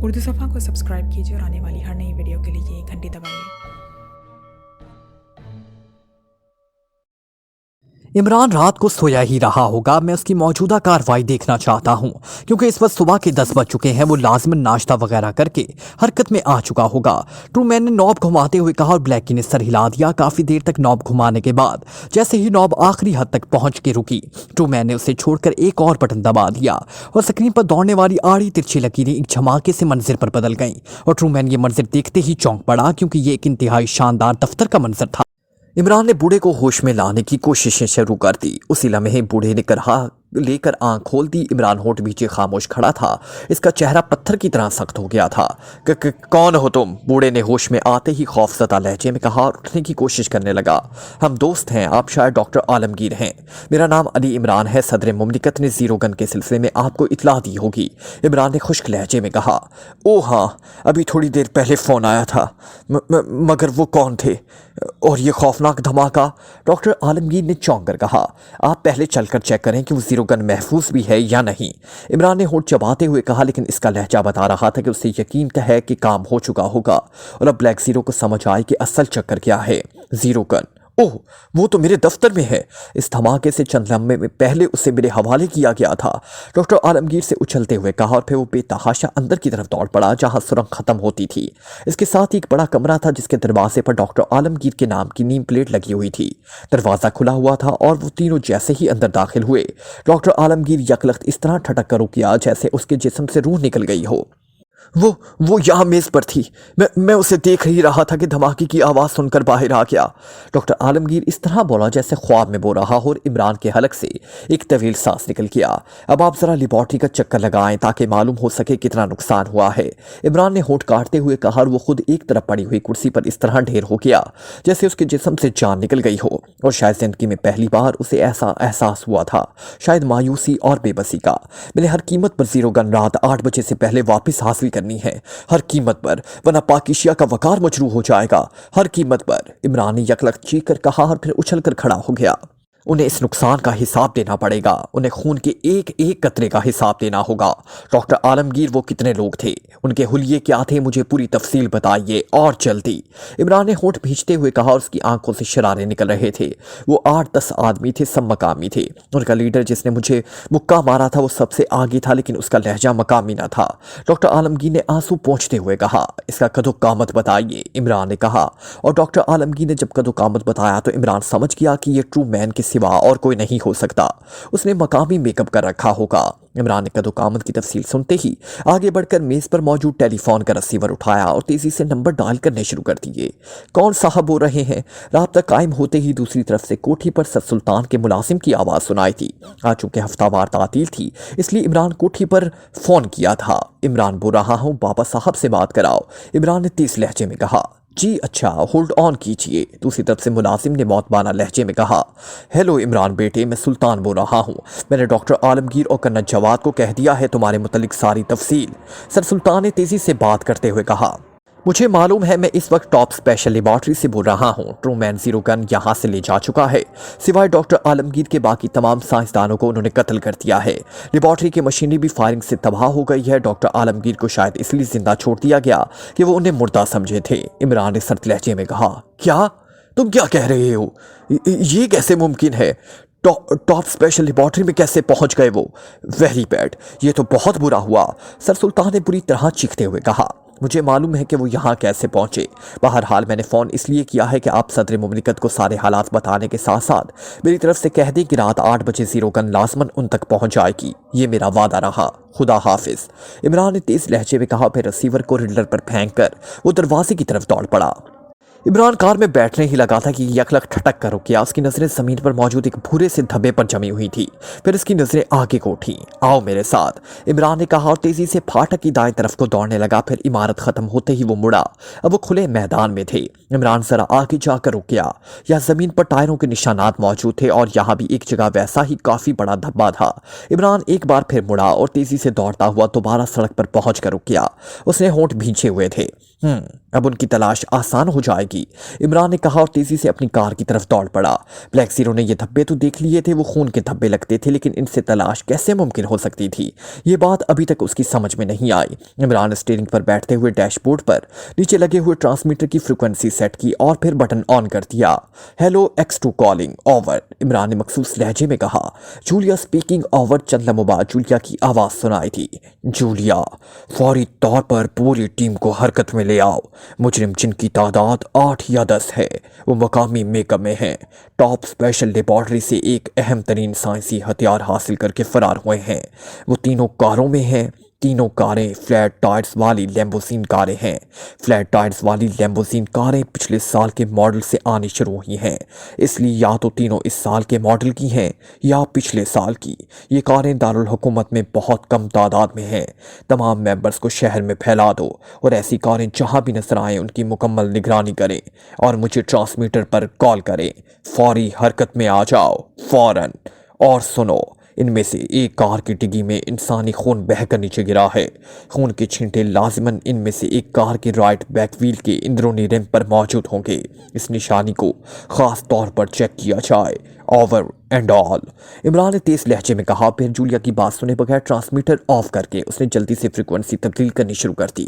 उर्दू सफ़ा को सब्सक्राइब कीजिए और आने वाली हर नई वीडियो के लिए घंटी दबाइए। इमरान रात को सोया ही रहा होगा। मैं उसकी मौजूदा कार्रवाई देखना चाहता हूं, क्योंकि इस वक्त सुबह के 10 बज चुके हैं। वो लाजमन नाश्ता वगैरह करके हरकत में आ चुका होगा। ट्रूमैन ने नॉब घुमाते हुए कहा और ब्लैकी ने सर हिला दिया। काफी देर तक नॉब घुमाने के बाद जैसे ही नॉब आखिरी हद तक पहुंच के रुकी, ट्रूमैन ने उसे छोड़कर एक और बटन दबा दिया और स्क्रीन पर दौड़ने वाली आड़ी तिरछी लकीरें एक झमाके से मंजिल पर बदल गईं और ट्रूमैन ये मंजर देखते ही चौंक पड़ा, क्योंकि ये एक इंतहाई शानदार दफ्तर का मंजर था। इमरान ने बूढ़े को होश में लाने की कोशिशें शुरू कर दी। उसी लम्हे बूढ़े ने करहा लेकर आंख खोल दी। इमरान होठ पीछे खामोश खड़ा था। इसका चेहरा पत्थर की तरह सख्त हो गया था। कौन हो तुम? बूढ़े ने होश में आते ही खौफजदा लहजे में कहा और उठने की कोशिश करने लगा। हम दोस्त हैं, आप शायद डॉक्टर आलमगीर हैं। मेरा नाम अली इमरान है। सदर मुमलिकत ने जीरो गन के सिलसिले में आपको इतला दी होगी। इमरान ने खुश्क लहजे में कहा। ओ हाँ, अभी थोड़ी देर पहले फ़ोन आया था, मगर वो कौन थे और ये खौफनाक धमाका? डॉक्टर आलमगीर ने चौंक कर कहा। आप पहले चलकर चेक करें कि वो जीरो गन महफूज भी है या नहीं। इमरान ने होठ चबाते हुए कहा, लेकिन इसका लहजा बता रहा था कि उसे यकीन का है कि काम हो चुका होगा और अब ब्लैक जीरो को समझ आए कि असल चक्कर क्या है। जीरो गन, ओह वो तो मेरे दफ्तर में है। इस धमाके से चंद लम्हे में पहले उसे मेरे हवाले किया गया था, डॉक्टर आलमगीर से उछलते हुए कहा और फिर वो बेतहाशा अंदर की तरफ दौड़ पड़ा जहां सुरंग खत्म होती थी। इसके साथ ही एक बड़ा कमरा था जिसके दरवाजे पर डॉक्टर आलमगीर के नाम की नेम प्लेट लगी हुई थी। दरवाजा खुला हुआ था और वो तीनों जैसे ही अंदर दाखिल हुए, डॉक्टर आलमगीर यकलख्त इस तरह ठटक कर रुक गया जैसे उसके जिस्म से रूह निकल गई हो। वो यहाँ मेज पर थी। मैं उसे देख ही रहा था कि धमाके की आवाज़ सुनकर बाहर आ गया। डॉक्टर आलमगीर इस तरह बोला जैसे ख्वाब में बोल रहा हो और इमरान के हलक से एक तवील सांस निकल गया। अब आप ज़रा लेबॉर्ट्री का चक्कर लगाएं ताकि मालूम हो सके कितना नुकसान हुआ है। इमरान ने होंठ काटते हुए कहा और वो खुद एक तरफ पड़ी हुई कुर्सी पर इस तरह ढेर हो गया जैसे उसके जिस्म से जान निकल गई हो और शायद जिंदगी में पहली बार उसे ऐसा एहसास हुआ था, शायद मायूसी और बेबसी का। मैंने हर कीमत पर जीरो गन रात 8 बजे से पहले वापस हासिल करनी है, हर कीमत पर, वरना पाकिशिया का वकार मजरू हो जाएगा। हर कीमत पर। इमरान ने यकलख्त चीख कर कहा और फिर उछलकर खड़ा हो गया। उन्हें इस नुकसान का हिसाब देना पड़ेगा। उन्हें खून के एक एक कतरे का हिसाब देना होगा। डॉक्टर आलमगीर, वो कितने लोग थे? उनके हुलिये क्या थे? मुझे पूरी तफसील बताइए और जल्दी। इमरान ने होंठ भींचते हुए कहा और उसकी आंखों से शरारे निकल रहे थे। वो 8-10 आदमी थे, सब मकामी थे। उनका लीडर जिसने मुझे मुक्का मारा था वो सबसे आगे था, लेकिन उसका लहजा मकामी न था। डॉक्टर आलमगीर ने आंसू पोंछते हुए कहा। इसका कदो कामत बताइए, इमरान ने कहा। और डॉक्टर आलमगीर ने जब कदो कामत बताया तो इमरान समझ गया कि ये ट्रू मैन के सिवा और कोई नहीं हो सकता। उसने मकामी मेकअप कर रखा होगा। इमरान ने कदो कामत की तफसील सुनते ही आगे बढ़कर मेज पर मौजूद टेलीफोन का रिसीवर उठाया और तेजी से नंबर डायल करने शुरू कर दिए। कौन साहब बोल रहे हैं? राब्ता कायम होते ही दूसरी तरफ से कोठी पर सर सुल्तान के मुलाजिम की आवाज़ सुनाई थी। आज चूंकि हफ्तावार तातील थी इसलिए इमरान कोठी पर फोन किया था। इमरान बोल रहा हूँ, बाबा साहब से बात कराओ, इमरान ने तेज लहजे में कहा। जी अच्छा, होल्ड ऑन कीजिए। दूसरी तरफ से मुलाजिम ने मौतबाना लहजे में कहा। हेलो इमरान बेटे, मैं सुल्तान बोल रहा हूँ। मैंने डॉक्टर आलमगीर और कर्नल जवाद को कह दिया है तुम्हारे मुतल्लिक सारी तफसील। सर सुल्तान ने तेजी से बात करते हुए कहा। मुझे मालूम है, मैं इस वक्त टॉप स्पेशल लेबॉर्ट्री से बोल रहा हूँ। ट्रूमैन जीरो गन यहाँ से ले जा चुका है। सिवाय डॉक्टर आलमगीर के बाकी तमाम साइंसदानों को उन्होंने कत्ल कर दिया है। लेबॉर्ट्री की मशीनरी भी फायरिंग से तबाह हो गई है। डॉक्टर आलमगीर को शायद इसलिए जिंदा छोड़ दिया गया कि वो उन्हें मुर्दा समझे थे। इमरान ने सर्द लहजे में कहा। क्या? तुम क्या कह रहे हो? ये कैसे मुमकिन है? टॉप स्पेशल लेबॉर्ट्री में कैसे पहुंच गए वो? वेरी बैड, ये तो बहुत बुरा हुआ, सर सुल्तान ने बुरी तरह चीखते हुए कहा। मुझे मालूम है कि वो यहाँ कैसे पहुँचे। बहरहाल मैंने फ़ोन इसलिए किया है कि आप सदर मुमलिकत को सारे हालात बताने के साथ साथ मेरी तरफ से कह दें कि रात 8 बजे जीरो गन लाजमन उन तक पहुँच जाएगी। ये मेरा वादा रहा। खुदा हाफिज, इमरान ने तेज़ लहजे में कहा। फिर रिसीवर को रिडलर पर फेंक कर वो दरवाजे की तरफ दौड़ पड़ा। इमरान कार में बैठने ही लगा था कि यकलक ठटक कर रुक गया। उसकी नजरें जमीन पर मौजूद एक भूरे से धब्बे पर जमी हुई थी। फिर उसकी नजरें आगे को उठी। आओ मेरे साथ, इमरान ने कहा और तेजी से फाटक की दाएं तरफ को दौड़ने लगा। फिर इमारत खत्म होते ही वो मुड़ा। अब वो खुले मैदान में थे। इमरान जरा आगे जाकर रुक गया। यहाँ जमीन पर टायरों के निशानात मौजूद थे और यहाँ भी एक जगह वैसा ही काफी बड़ा धब्बा था। इमरान एक बार फिर मुड़ा और तेजी से दौड़ता हुआ दोबारा सड़क पर पहुंच कर रुक गया। उसने होंठ भींचे हुए थे। अब उनकी तलाश आसान हो जाएगी, इमरान ने कहा और तेजी से अपनी कार की तरफ दौड़ पड़ा। ब्लैक ज़ीरो ने ये धब्बे तो देख लिए थे, वो खून के धब्बे लगते थे, लेकिन इनसे तलाश कैसे मुमकिन हो सकती थी, ये बात अभी तक उसकी समझ में नहीं आई। इमरान ने स्टीयरिंग पर बैठते हुए डैशबोर्ड पर नीचे लगे हुए ट्रांसमीटर की फ्रिक्वेंसी सेट की और फिर बटन ऑन कर दिया। Hello X2 calling over, Imran ने मखसूस लहजे में कहा। Julia speaking over. चंद लम्हों बाद जूलिया की आवाज़ सुनाई थी। जूलिया, फौरी तौर पर पूरी टीम को हरकत में ले आओ। मुजरिम जिनकी तादाद 8 या 10 है, वो मकामी मेकअप में हैं। टॉप स्पेशल लेबॉर्ट्री से एक अहम तरीन साइंसी हथियार हासिल करके फरार हुए हैं। वो तीनों कारों में हैं। तीनों कारें फ्लैट टायर्स वाली लैम्बोर्गिनी कारें हैं। फ्लैट टायर्स वाली लैम्बोर्गिनी कारें पिछले साल के मॉडल से आनी शुरू हुई हैं, इसलिए या तो तीनों इस साल के मॉडल की हैं या पिछले साल की। ये कारें दारुल हुकूमत में बहुत कम तादाद में हैं। तमाम मेंबर्स को शहर में फैला दो और ऐसी कारें जहां भी नजर आएं उनकी मुकम्मल निगरानी करें और मुझे ट्रांसमीटर पर कॉल करें। फौरी हरकत में आ जाओ, फौरन। और सुनो, इनमें से एक कार की डिग्गी में इंसानी खून बहकर नीचे गिरा है। खून के छींटे लाजिमन इनमें से एक कार के राइट बैक व्हील के अंदरूनी रिम पर मौजूद होंगे। इस निशानी को खास तौर पर चेक किया जाए। ओवर एंड ऑल, इमरान ने तेज लहजे में कहा। फिर जूलिया की बात सुने बगैर ट्रांसमीटर ऑफ करके उसने जल्दी से फ्रिक्वेंसी तब्दील करनी शुरू कर दी।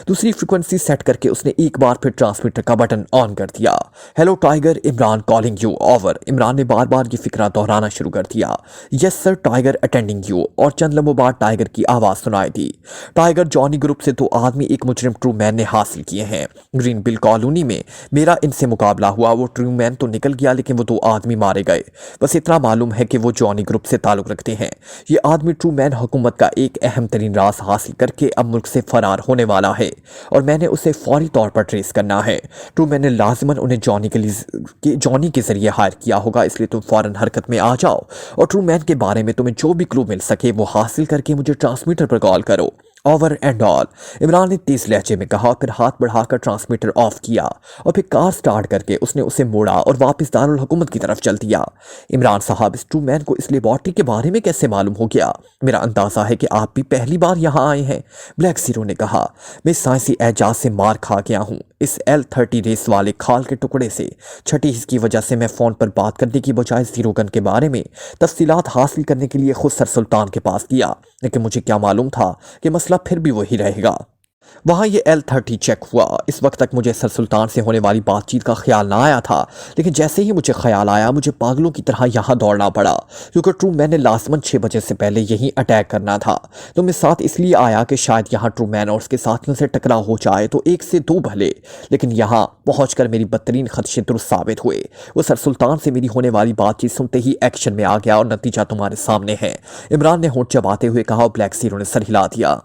दूसरी फ्रिक्वेंसी सेट करके उसने एक बार फिर ट्रांसमीटर का बटन ऑन कर दिया। Hello tiger, Imran calling you over. Imran ने बार बार ये फिक्रा दोहराना शुरू कर दिया। Yes sir tiger attending you. और चंद लम्हों बाद टाइगर की आवाज़ सुनाई दी। टाइगर, जॉनी ग्रुप से 2 आदमी एक मुजरिम ट्रू मैन ने हासिल किए हैं। ग्रीन बिल कॉलोनी में मेरा इनसे मुकाबला हुआ। वो ट्रू मैन तो निकल गया, लेकिन वो 2 आदमी मारे गए। बस इतना मालूम है कि वो जॉनी ग्रुप से ताल्लुक़ रखते हैं। ये आदमी ट्रू मैन हुकूमत का एक अहम तरीन राज हासिल करके अब मुल्क से फरार होने वाला है और मैंने उसे फौरी तौर पर ट्रेस करना है। ट्रू मैन ने लाजिमन उन्हें जॉनी के जरिए हायर किया होगा, इसलिए तुम फौरन हरकत में आ जाओ और ट्रू मैन के बारे में तुम्हें जो भी क्लू मिल सके वो हासिल करके मुझे ट्रांसमीटर पर कॉल करो। ओवर एंड ऑल, इमरान ने तेज लहजे में कहा। फिर हाथ बढ़ाकर ट्रांसमीटर ऑफ किया और फिर कार स्टार्ट करके उसने उसे मोड़ा और वापस दारुल हुकूमत की तरफ चल दिया। इमरान साहब, इस ट्रू मैन को इस लेबॉर्ट्री के बारे में कैसे मालूम हो गया? मेरा अंदाजा है कि आप भी पहली बार यहाँ आए हैं। ब्लैक ज़ीरो ने कहा। मैं साइंसी एजाज से मार खा गया हूँ। इस L30 रेस वाले खाल के टुकड़े से छठी हिस्स की वजह से मैं फ़ोन पर बात करने की बजाय ज़ीरो गन के बारे में तफसीलात हासिल करने के लिए खुद सर सुल्तान के पास गया, लेकिन मुझे क्या मालूम था कि मसला फिर भी वही रहेगा। वहाँ ये L30 चेक हुआ। इस वक्त तक मुझे सर सुल्तान से होने वाली बातचीत का ख्याल ना आया था, लेकिन जैसे ही मुझे ख्याल आया मुझे पागलों की तरह यहाँ दौड़ना पड़ा, क्योंकि ट्रू मैन ने लाजमन 6 बजे से पहले यहीं अटैक करना था। तो मैं साथ इसलिए आया कि शायद यहाँ ट्रू मैन और उसके साथियों से टकराव हो जाए तो 1 से 2 भले, लेकिन यहाँ पहुँच मेरी बदतरीन खदशे दुरुस्त साबित हुए। वो सर सुल्तान से मेरी होने वाली बातचीत सुनते ही एक्शन में आ गया और नतीजा तुम्हारे सामने है, इमरान ने होंठ चबाते हुए कहा। ब्लैक ज़ीरो ने सर हिला दिया।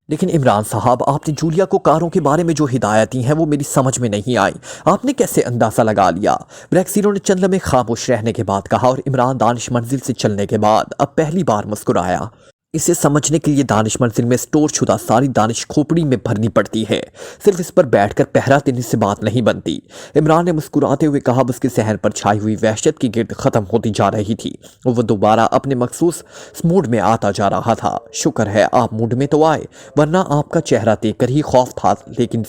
लेकिन इमरान साहब, आपने जूलिया को कारों के बारे में जो हिदायत दी हैं वो मेरी समझ में नहीं आई। आपने कैसे अंदाज़ा लगा लिया? ब्लैक ज़ीरो ने चंद लम्हे खामोश रहने के बाद कहा और इमरान दानिश मंजिल से चलने के बाद अब पहली बार मुस्कुराया। इसे समझने के लिए दानिश मंजिल में स्टोर शुदा सारी दानिश खोपड़ी में भरनी पड़ती है, सिर्फ इस पर बैठकर पहरा देने से बात नहीं बनती। इमरान ने मुस्कुराते हुए कहा। उसके सहन पर छाई हुई वहशत की गिरद ख़त्म होती जा रही थी। वो दोबारा अपने मखसूस मूड में आता जा रहा था। शुक्र है आप मूड में तो आए, वरना आपका चेहरा देख कर ही खौफ था। लेकिन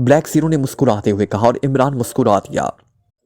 ब्लैक ज़ीरो ने मुस्कुराते हुए कहा और इमरान मुस्कुरा दिया।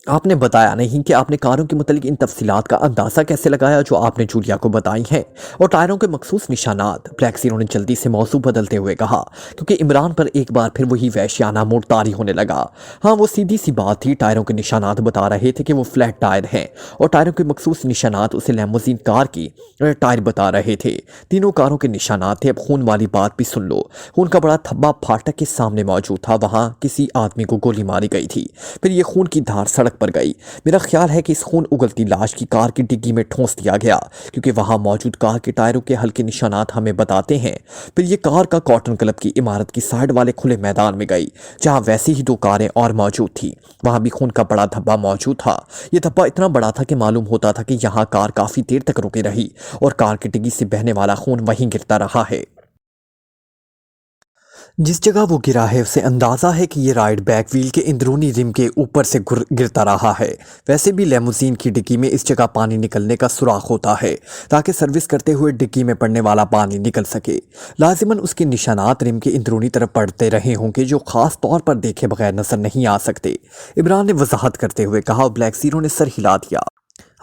आपने बताया नहीं कि आपने कारों के मुतालिक इन तफसीलात का अंदाज़ा कैसे लगाया जो आपने जूलिया को बताई हैं, और टायरों के मखसूस निशानात? ब्लैक ज़ीरो ने जल्दी से मौजू बदलते हुए कहा, क्योंकि इमरान पर एक बार फिर वही वहशियाना मूड तारी होने लगा। हाँ, वो सीधी सी बात थी। टायरों के निशानात बता रहे थे कि वो फ्लैट टायर हैं और टायरों के मखसूस निशानात उसे लैम्बोर्गिनी कार की टायर बता रहे थे। तीनों कारों के निशानात थे। अब खून वाली बात भी सुन लो। खून का बड़ा धब्बा फाटक के सामने मौजूद था। वहाँ किसी आदमी को गोली मारी गई थी। फिर ये खून की धार सड़क पर गई। मेरा ख्याल है कि इस खून उगलती लाश की कार की डिग्गी में ठोंस दिया गया, क्योंकि वहां मौजूद कार के टायरों के हल्के निशानात हमें बताते हैं। फिर ये कार का कॉटन क्लब की इमारत की साइड वाले खुले मैदान में गई, जहां वैसी ही 2 कारें और मौजूद थी। वहां भी खून का बड़ा धब्बा मौजूद था। यह धब्बा इतना बड़ा था कि मालूम होता था कि यहाँ कार काफी देर तक रुकी रही और कार की डिग्गी से बहने वाला खून वहीं गिरता रहा है। जिस जगह वो गिरा है उसे अंदाज़ा है कि ये राइड बैक व्हील के अंदरूनी रिम के ऊपर से गिरता रहा है। वैसे भी लेमोजीन की डिग्गी में इस जगह पानी निकलने का सुराख होता है ताकि सर्विस करते हुए डिग्गी में पड़ने वाला पानी निकल सके। लाजिमन उसके निशानात रिम के अंदरूनी तरफ पड़ते रहे होंगे जो खास तौर पर देखे बगैर नजर नहीं आ सकते। इमरान ने वजाहत करते हुए कहा और ब्लैक ज़ीरो ने सर हिला दिया।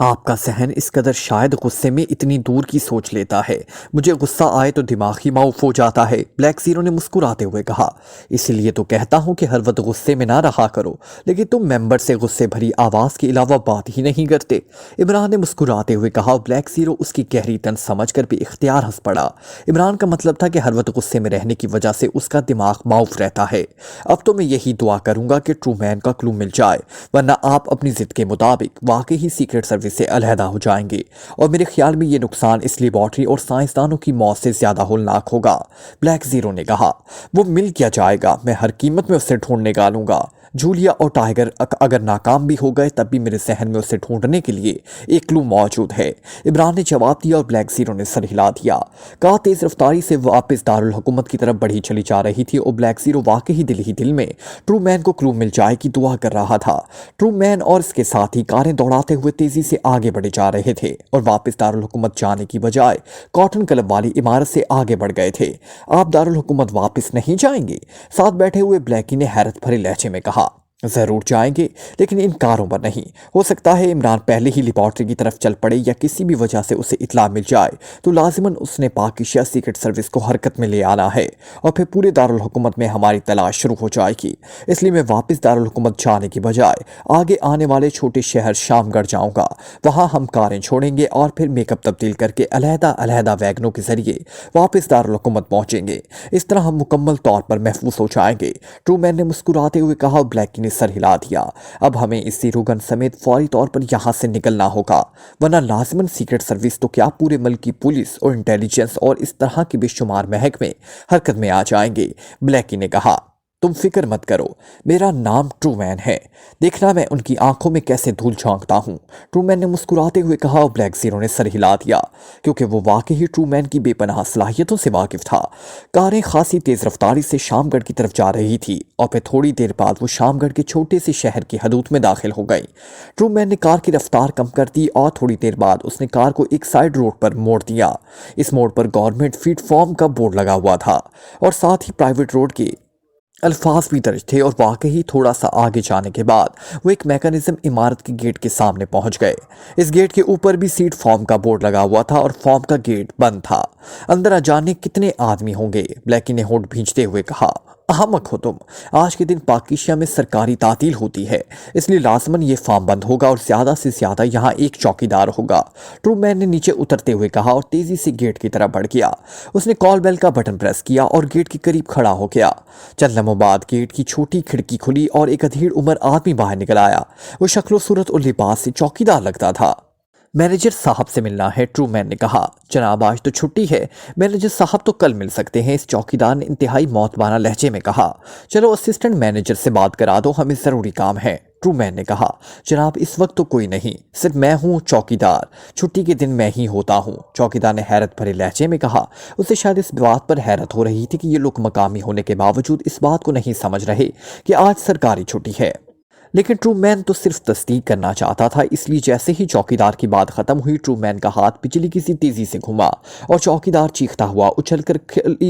आपका सहन इस कदर शायद गुस्से में इतनी दूर की सोच लेता है। मुझे गुस्सा आए तो दिमाग ही माऊफ हो जाता है, ब्लैक ज़ीरो ने मुस्कुराते हुए कहा। इसीलिए तो कहता हूँ कि हर वक्त गुस्से में ना रहा करो, लेकिन तुम मेंबर से गुस्से भरी आवाज़ के अलावा बात ही नहीं करते, इमरान ने मुस्कुराते हुए कहा। ब्लैक ज़ीरो उसकी गहरी तन समझ कर भी इख्तियार हंस पड़ा। इमरान का मतलब था कि हर वक्त गुस्से में रहने की वजह से उसका दिमाग माऊफ रहता है। अब तो मैं यही दुआ करूँगा कि ट्रूमैन का क्लू मिल जाए, वरना आप अपनी ज़िद के मुताबिक वाकई ही सीक्रेट सर्विस से अलहदा हो जाएंगे और मेरे ख्याल में ये नुकसान इस लेबॉर्ट्री और साइंसदानों की मौत से ज्यादा होलनाक होगा, ब्लैक ज़ीरो ने कहा। वो मिल क्या जाएगा, मैं हर कीमत में उसे ढूंढ निकालूंगा। जूलिया और टाइगर अगर नाकाम भी हो गए तब भी मेरे जहन में उसे ढूंढने के लिए एक क्लू मौजूद है, इमरान ने जवाब दिया और ब्लैक ज़ीरो ने सर हिला दिया। कार तेज रफ्तारी से वापस दारुल हुकूमत की तरफ बढ़ी चली जा रही थी और ब्लैक ज़ीरो वाकई ही दिल में ट्रूमैन को क्लू मिल जाए की दुआ कर रहा था। ट्रूमैन और इसके साथ ही कारें दौड़ाते हुए तेजी से आगे बढ़े जा रहे थे और वापस दारुल हुकूमत जाने की बजाय कॉटन क्लब वाली इमारत से आगे बढ़ गए थे। आप दारुल हुकूमत वापस नहीं जाएंगे, साथ बैठे हुए ब्लैकी ने हैरत भरे लहजे में कहा। ज़रूर जाएंगे, लेकिन इन कारों पर नहीं। हो सकता है इमरान पहले ही लेबॉर्ट्री की तरफ चल पड़े या किसी भी वजह से उसे इत्ला मिल जाए तो लाजिमन उसने पाकिस्तान सीक्रेट सर्विस को हरकत में ले आना है और फिर पूरे दारुल हुकूमत में हमारी तलाश शुरू हो जाएगी। इसलिए मैं वापस दारुल हुकूमत जाने की बजाय आगे आने वाले छोटे शहर शामगढ़ जाऊँगा। वहाँ हम कारें छोड़ेंगे और फिर मेकअप तब्दील करके अलहदा वैगनों के जरिए वापस दारुल हुकूमत पहुँचेंगे। इस तरह हम मुकम्मल तौर पर महफूज हो जाएंगे, ट्रूमैन ने मुस्कुराते हुए कहा। ब्लैकी ने सर हिला दिया। अब हमें इस ज़ीरो गन समेत फौरी तौर पर यहाँ से निकलना होगा, वरना लाजिमन सीक्रेट सर्विस तो क्या पूरे मुल्क की पुलिस और इंटेलिजेंस और इस तरह के बेशुमार महकमे हरकत में आ जाएंगे, ब्लैकी ने कहा। तुम फिक्र मत करो, मेरा नाम ट्रूमैन है, देखना मैं उनकी आंखों में कैसे धूल झांकता हूँ, ट्रूमैन ने मुस्कुराते हुए कहा और ब्लैक ज़ीरो ने सर हिला दिया क्योंकि वो वाकई ही ट्रूमैन की बेपनाह सलाहियतों से वाकिफ था। कारें खासी तेज रफ्तारी से शामगढ़ की तरफ जा रही थी और फिर थोड़ी देर बाद वो शामगढ़ के छोटे से शहर की हदूद में दाखिल हो गई। ट्रूमैन ने कार की रफ्तार कम कर दी और थोड़ी देर बाद उसने कार को एक साइड रोड पर मोड़ दिया। इस मोड़ पर गवर्नमेंट फीड फॉर्म का बोर्ड लगा हुआ था और साथ ही प्राइवेट रोड के अल्फाज भी दर्ज थे और वाकई ही थोड़ा सा आगे जाने के बाद वो एक मैकेनिज्म इमारत के गेट के सामने पहुंच गए। इस गेट के ऊपर भी सीट फॉर्म का बोर्ड लगा हुआ था और फॉर्म का गेट बंद था। अंदर आ जाने कितने आदमी होंगे, ब्लैकी ने होंठ भींचते हुए कहा। अहमक हो तुम, आज के दिन पाकिस्तान में सरकारी तातील होती है, इसलिए लाजमन ये फार्म बंद होगा और ज़्यादा से ज़्यादा यहाँ एक चौकीदार होगा, ट्रूमैन ने नीचे उतरते हुए कहा और तेज़ी से गेट की तरफ बढ़ गया। उसने कॉल बेल का बटन प्रेस किया और गेट के करीब खड़ा हो गया। चंद लम्हों बाद गेट की छोटी खिड़की खुली और एक अधीर उम्र आदमी बाहर निकल आया। वो शक्लो सूरत और लिबास से चौकीदार लगता था। मैनेजर साहब से मिलना है, ट्रूमैन ने कहा। जनाब आज तो छुट्टी है, मैनेजर साहब तो कल मिल सकते हैं, इस चौकीदार ने इंतहाई मौतबाना लहजे में कहा। चलो असिस्टेंट मैनेजर से बात करा दो, हमें ज़रूरी काम है, ट्रूमैन ने कहा। जनाब इस वक्त तो कोई नहीं, सिर्फ मैं हूँ चौकीदार, छुट्टी के दिन मैं ही होता हूँ, चौकीदार ने हैरत भरे लहजे में कहा। उसे शायद इस बात पर हैरत हो रही थी कि ये लोग मकामी होने के बावजूद इस बात को नहीं समझ रहे कि आज सरकारी छुट्टी है। लेकिन ट्रूमैन तो सिर्फ तस्दीक करना चाहता था, इसलिए जैसे ही चौकीदार की बात खत्म हुई ट्रूमैन का हाथ बिजली की सी तेजी से घुमा और चौकीदार चीखता हुआ उछलकर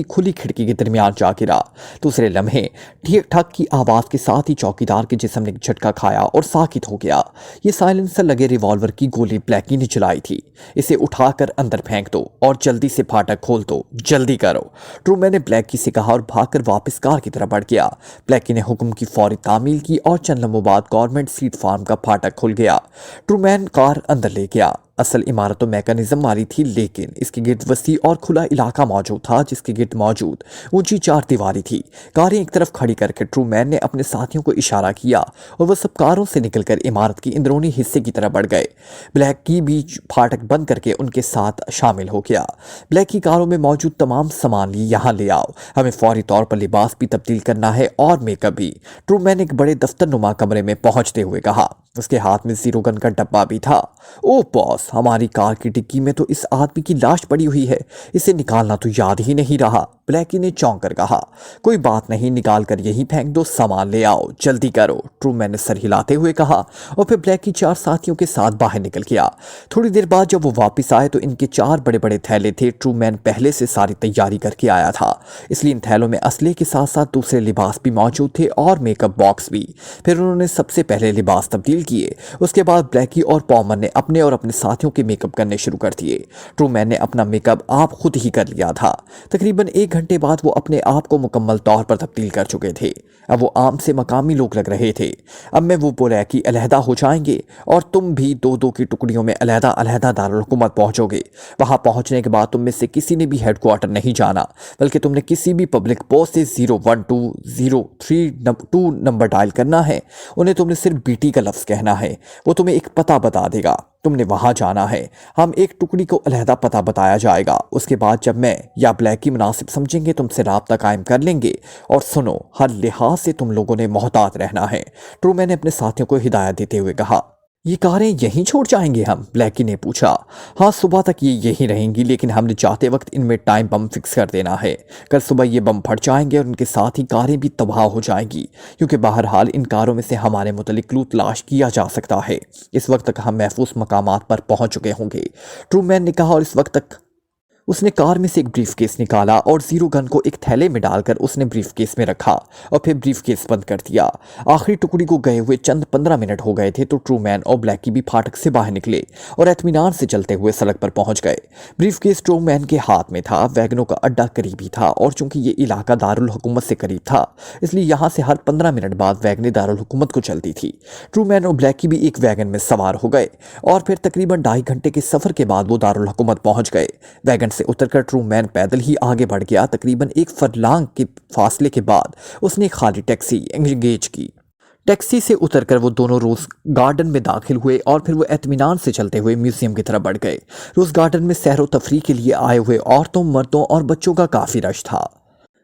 खुली खिड़की के दरमियान जा गिरा। दूसरे लम्हे ठीक ठाक की आवाज़ के साथ ही चौकीदार के जिस्म ने झटका खाया और साकित हो गया। ये साइलेंसर लगे रिवॉल्वर की गोली ब्लैकी ने चलाई थी। इसे उठाकर अंदर फेंक दो और जल्दी से फाटक खोल दो, जल्दी करो, ट्रूमैन ने ब्लैकी से कहा और भागकर वापस कार की तरफ बढ़ गया। ब्लैकी ने हुक्म की फौरी तामील की और चंद लम्हों बाद गवर्नमेंट सीट फार्म का फाटक खुल गया। ट्रूमैन कार अंदर ले गया। असल इमारत तो मैकेनिज्म वाली थी, लेकिन इसके गिर्द वसी और खुला इलाका मौजूद था जिसके गिर्द मौजूद ऊंची चार दीवारी थी। कारें एक तरफ खड़ी करके ट्रूमैन ने अपने साथियों को इशारा किया और वह सब कारों से निकलकर इमारत की अंदरूनी हिस्से की तरफ बढ़ गए। ब्लैक की बीच फाटक बंद करके उनके साथ शामिल हो गया। ब्लैक की कारों में मौजूद तमाम सामान यहाँ ले आओ, हमें फौरी तौर पर लिबास भी तब्दील करना है और मेकअप भी, ट्रूमैन एक बड़े दफ्तर नुमा कमरे में पहुंचते हुए कहा। उसके हाथ में ज़ीरो गन का डब्बा भी था। ओ बॉस, हमारी कार की डिक्की में तो इस आदमी की लाश पड़ी हुई है, इसे निकालना तो याद ही नहीं रहा। ब्लैकी ने चौंक कर कहा। कोई बात नहीं, निकाल कर यहीं फेंक दो, सामान ले आओ, जल्दी करो, ट्रूमैन ने सर हिलाते हुए कहा। और फिर ब्लैकी 4 साथियों के साथ बाहर निकल गया। थोड़ी देर बाद जब वो वापस आए तो इनके 4 बड़े बड़े थैले थे। ट्रूमैन पहले से सारी तैयारी करके आया था, इसलिए इन थैलों में असले के साथ साथ दूसरे लिबास भी मौजूद थे और मेकअप बॉक्स भी। फिर उन्होंने सबसे पहले लिबास तब्दील किए। उसके बाद ब्लैकी और पॉमर ने अपने और अपने साथियों के मेकअप करने शुरू कर दिए। ट्रूमैन ने अपना मेकअप आप खुद ही कर लिया था। तकरीबन 1 घंटे बाद वो अपने आप को मुकम्मल तौर पर तब्दील कर चुके थे। अब वो आम से मकामी लोग लग रहे थे। अब मैं वो बोला कि अलहदा हो जाएंगे और तुम भी 2-2 की टुकड़ियों में अलहदा अलहदा दारुल हुकूमत पहुंचोगे। वहां पहुंचने के बाद तुम में से किसी ने भी हेडक्वार्टर नहीं जाना, बल्कि तुमने किसी भी पब्लिक पोस्ट से 01203 नंबर डायल करना है। उन्हें तुमने सिर्फ बीटी का लफ्ज़ कहना है, वो तुम्हें एक पता बता देगा, तुमने वहां जाना है। हम एक टुकड़ी को अलहदा पता बताया जाएगा। उसके बाद जब मैं या ब्लैकी मुनासिब समझेंगे तुमसे राब्ता कायम कर लेंगे। और सुनो, हर लिहाज से तुम लोगों ने मोहतात रहना है, ट्रूमैन ने अपने साथियों को हिदायत देते हुए कहा। ये कारें यहीं छोड़ जाएंगे हम? ब्लैकी ने पूछा। हाँ, सुबह तक ये यहीं रहेंगी, लेकिन हमने जाते वक्त इनमें टाइम बम फिक्स कर देना है। कल सुबह ये बम फट जाएंगे और उनके साथ ही कारें भी तबाह हो जाएंगी, क्योंकि बहरहाल इन कारों में से हमारे मुतल्लिक क्लू तलाश किया जा सकता है। इस वक्त तक हम महफूज मकामात पर पहुंच चुके होंगे, ट्रूमैन ने कहा। और इस वक्त तक उसने कार में से एक ब्रीफ केस निकाला और 0 गन को एक थैले में डालकर उसने ब्रीफ केस में रखा और फिर ब्रीफ केस बंद कर दिया। आखिरी टुकड़ी को गए हुए चंद 15 मिनट हो गए थे तो ट्रूमैन और ब्लैकी भी फाटक से बाहर निकले और इत्मीनान से चलते हुए सड़क पर पहुंच गए। ब्रीफ केस ट्रूमैन के हाथ में था। वैगनों का अड्डा करीब ही था और चूंकि ये इलाका दारुल हुकूमत से करीब था, इसलिए यहाँ से हर 15 मिनट बाद वैगनें दारुल हुकूमत को चलती थी। ट्रूमैन और ब्लैकी भी एक वैगन में सवार हो गए और फिर तकरीबन 2.5 घंटे के सफर के बाद वो दारुल हुकूमत पहुंच गए। वैगन से उतरकर ट्रूमैन पैदल ही आगे बढ़ गया। तकरीबन 1 फरलांग के फासले के बाद उसने एक खाली टैक्सी एंगेज की। टैक्सी से उतरकर वो दोनों रोज गार्डन में दाखिल हुए और फिर वो इत्मीनान से चलते हुए म्यूजियम की तरफ बढ़ गए। रोज गार्डन में सैर व तफरीह के लिए आए हुए औरतों, मर्दों और बच्चों का काफी रश था।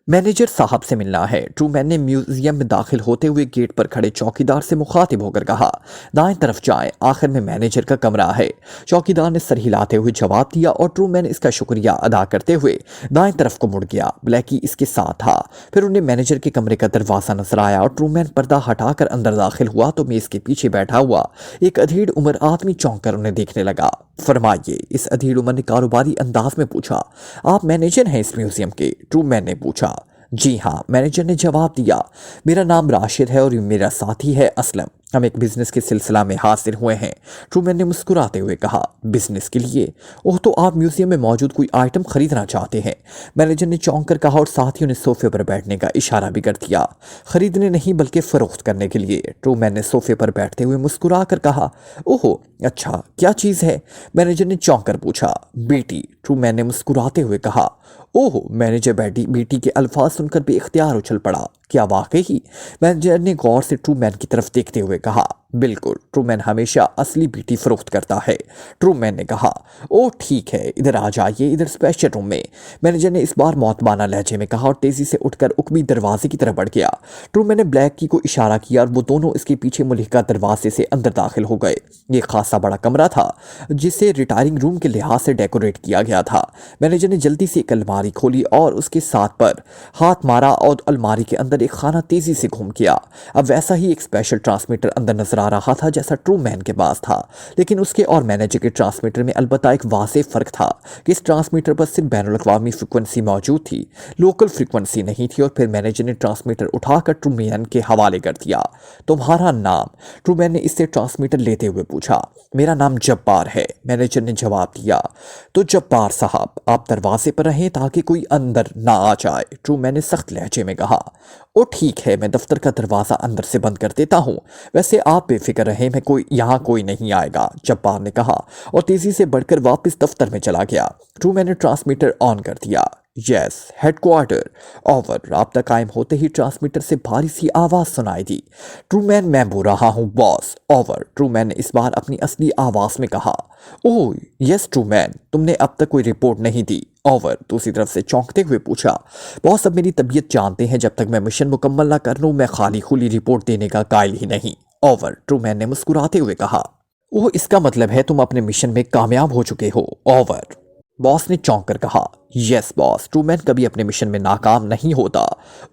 मैनेजर साहब से मिलना है, ट्रूमैन ने म्यूजियम में दाखिल होते हुए गेट पर खड़े चौकीदार से मुखातिब होकर कहा। दाएं तरफ जाएं, आखिर में मैनेजर का कमरा है। चौकीदार ने सर हिलाते हुए जवाब दिया और ट्रूमैन इसका शुक्रिया अदा करते हुए दाएं तरफ को मुड़ गया। ब्लैकी इसके साथ था। फिर उन्हें मैनेजर के कमरे का दरवाज़ा नजर आया और ट्रूमैन पर्दा हटाकर अंदर दाखिल हुआ तो मेज़ के पीछे बैठा हुआ एक अधेड़ उम्र आदमी चौंक कर उन्हें देखने लगा। फरमाइए, इस अधेड़ उम्र ने कारोबारी अंदाज में पूछा। आप मैनेजर हैं इस म्यूजियम के? ट्रूमैन ने पूछा। जी हाँ, मैनेजर ने जवाब दिया। मेरा नाम राशिद है और मेरा साथी है असलम। हम एक बिजनेस के सिलसिला में हाजिर हुए हैं, ट्रूमैन ने मुस्कुराते हुए कहा। बिजनेस के लिए? ओह, तो आप म्यूजियम में मौजूद कोई आइटम खरीदना चाहते हैं? मैनेजर ने चौंक कर कहा और साथियों ने सोफे पर बैठने का इशारा भी कर दिया। खरीदने नहीं बल्कि फरोख्त करने के लिए, ट्रूमैन ने सोफे पर बैठते हुए मुस्कुरा कर कहा। ओहो अच्छा, क्या चीज़ है? मैनेजर ने चौंक कर पूछा। बेटी, ट्रूमैन ने मुस्कुराते हुए कहा। ओह, मैनेजर बेटी के अल्फाज सुनकर बेइख्तियार उछल पड़ा। क्या वाकई? मैनेजर ने गौर से ट्रूमैन की तरफ देखते हुए कहा। बिल्कुल, ट्रूमैन हमेशा असली बीटी फरोख्त करता है, ट्रूमैन ने कहा। ओह ठीक है, इधर आ जाइए, इधर स्पेशल रूम में, मैनेजर ने इस बार मौतबाना लहजे में कहा और तेजी से उठकर उकबी दरवाजे की तरफ बढ़ गया। ट्रूमैन ने ब्लैकी को इशारा किया और वो दोनों इसके पीछे मुलिका दरवाजे से अंदर दाखिल हो गए। ये खासा बड़ा कमरा था जिसे रिटायरिंग रूम के लिहाज से डेकोरेट किया गया था। मैनेजर ने जल्दी से एक अलमारी खोली और उसके साथ पर हाथ मारा और अलमारी के अंदर एक खाना तेजी से घूम गया। अब वैसा ही एक स्पेशल ट्रांसमीटर अंदर नजर आ रहा था जैसा ट्रूमैन के पास था, लेकिन उसके और मैनेजर के ट्रांसमीटर में अलबत्ता एक वाज़ेह फर्क था कि इस ट्रांसमीटर पर सिर्फ बैनुल अक़वामी फ्रीक्वेंसी मौजूद थी, लोकल फ्रीक्वेंसी नहीं थी। और फिर मैनेजर ने ट्रांसमीटर उठाकर ट्रूमैन के हवाले कर दिया। तुम्हारा नाम? ट्रूमैन ने इससे ट्रांसमीटर लेते हुए पूछा। मेरा नाम जब्बार है, मैनेजर ने जवाब दिया। तो जब्बार साहब, आप दरवाजे पर रहें ताकि कोई अंदर ना आ जाए, ट्रूमैन ने सख्त लहजे में कहा। ओ ठीक है, मैं दफ्तर का दरवाज़ा अंदर से बंद कर देता हूँ, वैसे आप बेफिक्र रहें, मैं यहाँ कोई नहीं आएगा, जब्बार ने कहा और तेज़ी से बढ़कर वापस दफ्तर में चला गया। ट्रूमैन ने ट्रांसमीटर ऑन कर दिया। Yes headquarter, over. राब्ता कायम होते ही ट्रांसमीटर से भारी सी आवाज़ सुनाई दी। ट्रूमैन, मैं बोल रहा हूँ बॉस, ओवर। ट्रूमैन ने इस बार अपनी असली आवाज़ में कहा। ओह यस ट्रूमैन, तुमने अब तक कोई रिपोर्ट नहीं दी, ओवर। दूसरी तरफ से चौंकते हुए पूछा। बॉस, अब मेरी तबीयत जानते हैं, जब तक मैं मिशन मुकम्मल ना कर लूँ मैं खाली खुली रिपोर्ट देने का कायल ही नहीं, ओवर। ट्रूमैन ने मुस्कुराते हुए कहा। ओह, इसका मतलब है तुम अपने मिशन में कामयाब हो चुके हो। ओवर। बॉस ने चौंक कर कहा। यस बॉस, ट्रूमैन कभी अपने मिशन में नाकाम नहीं होता।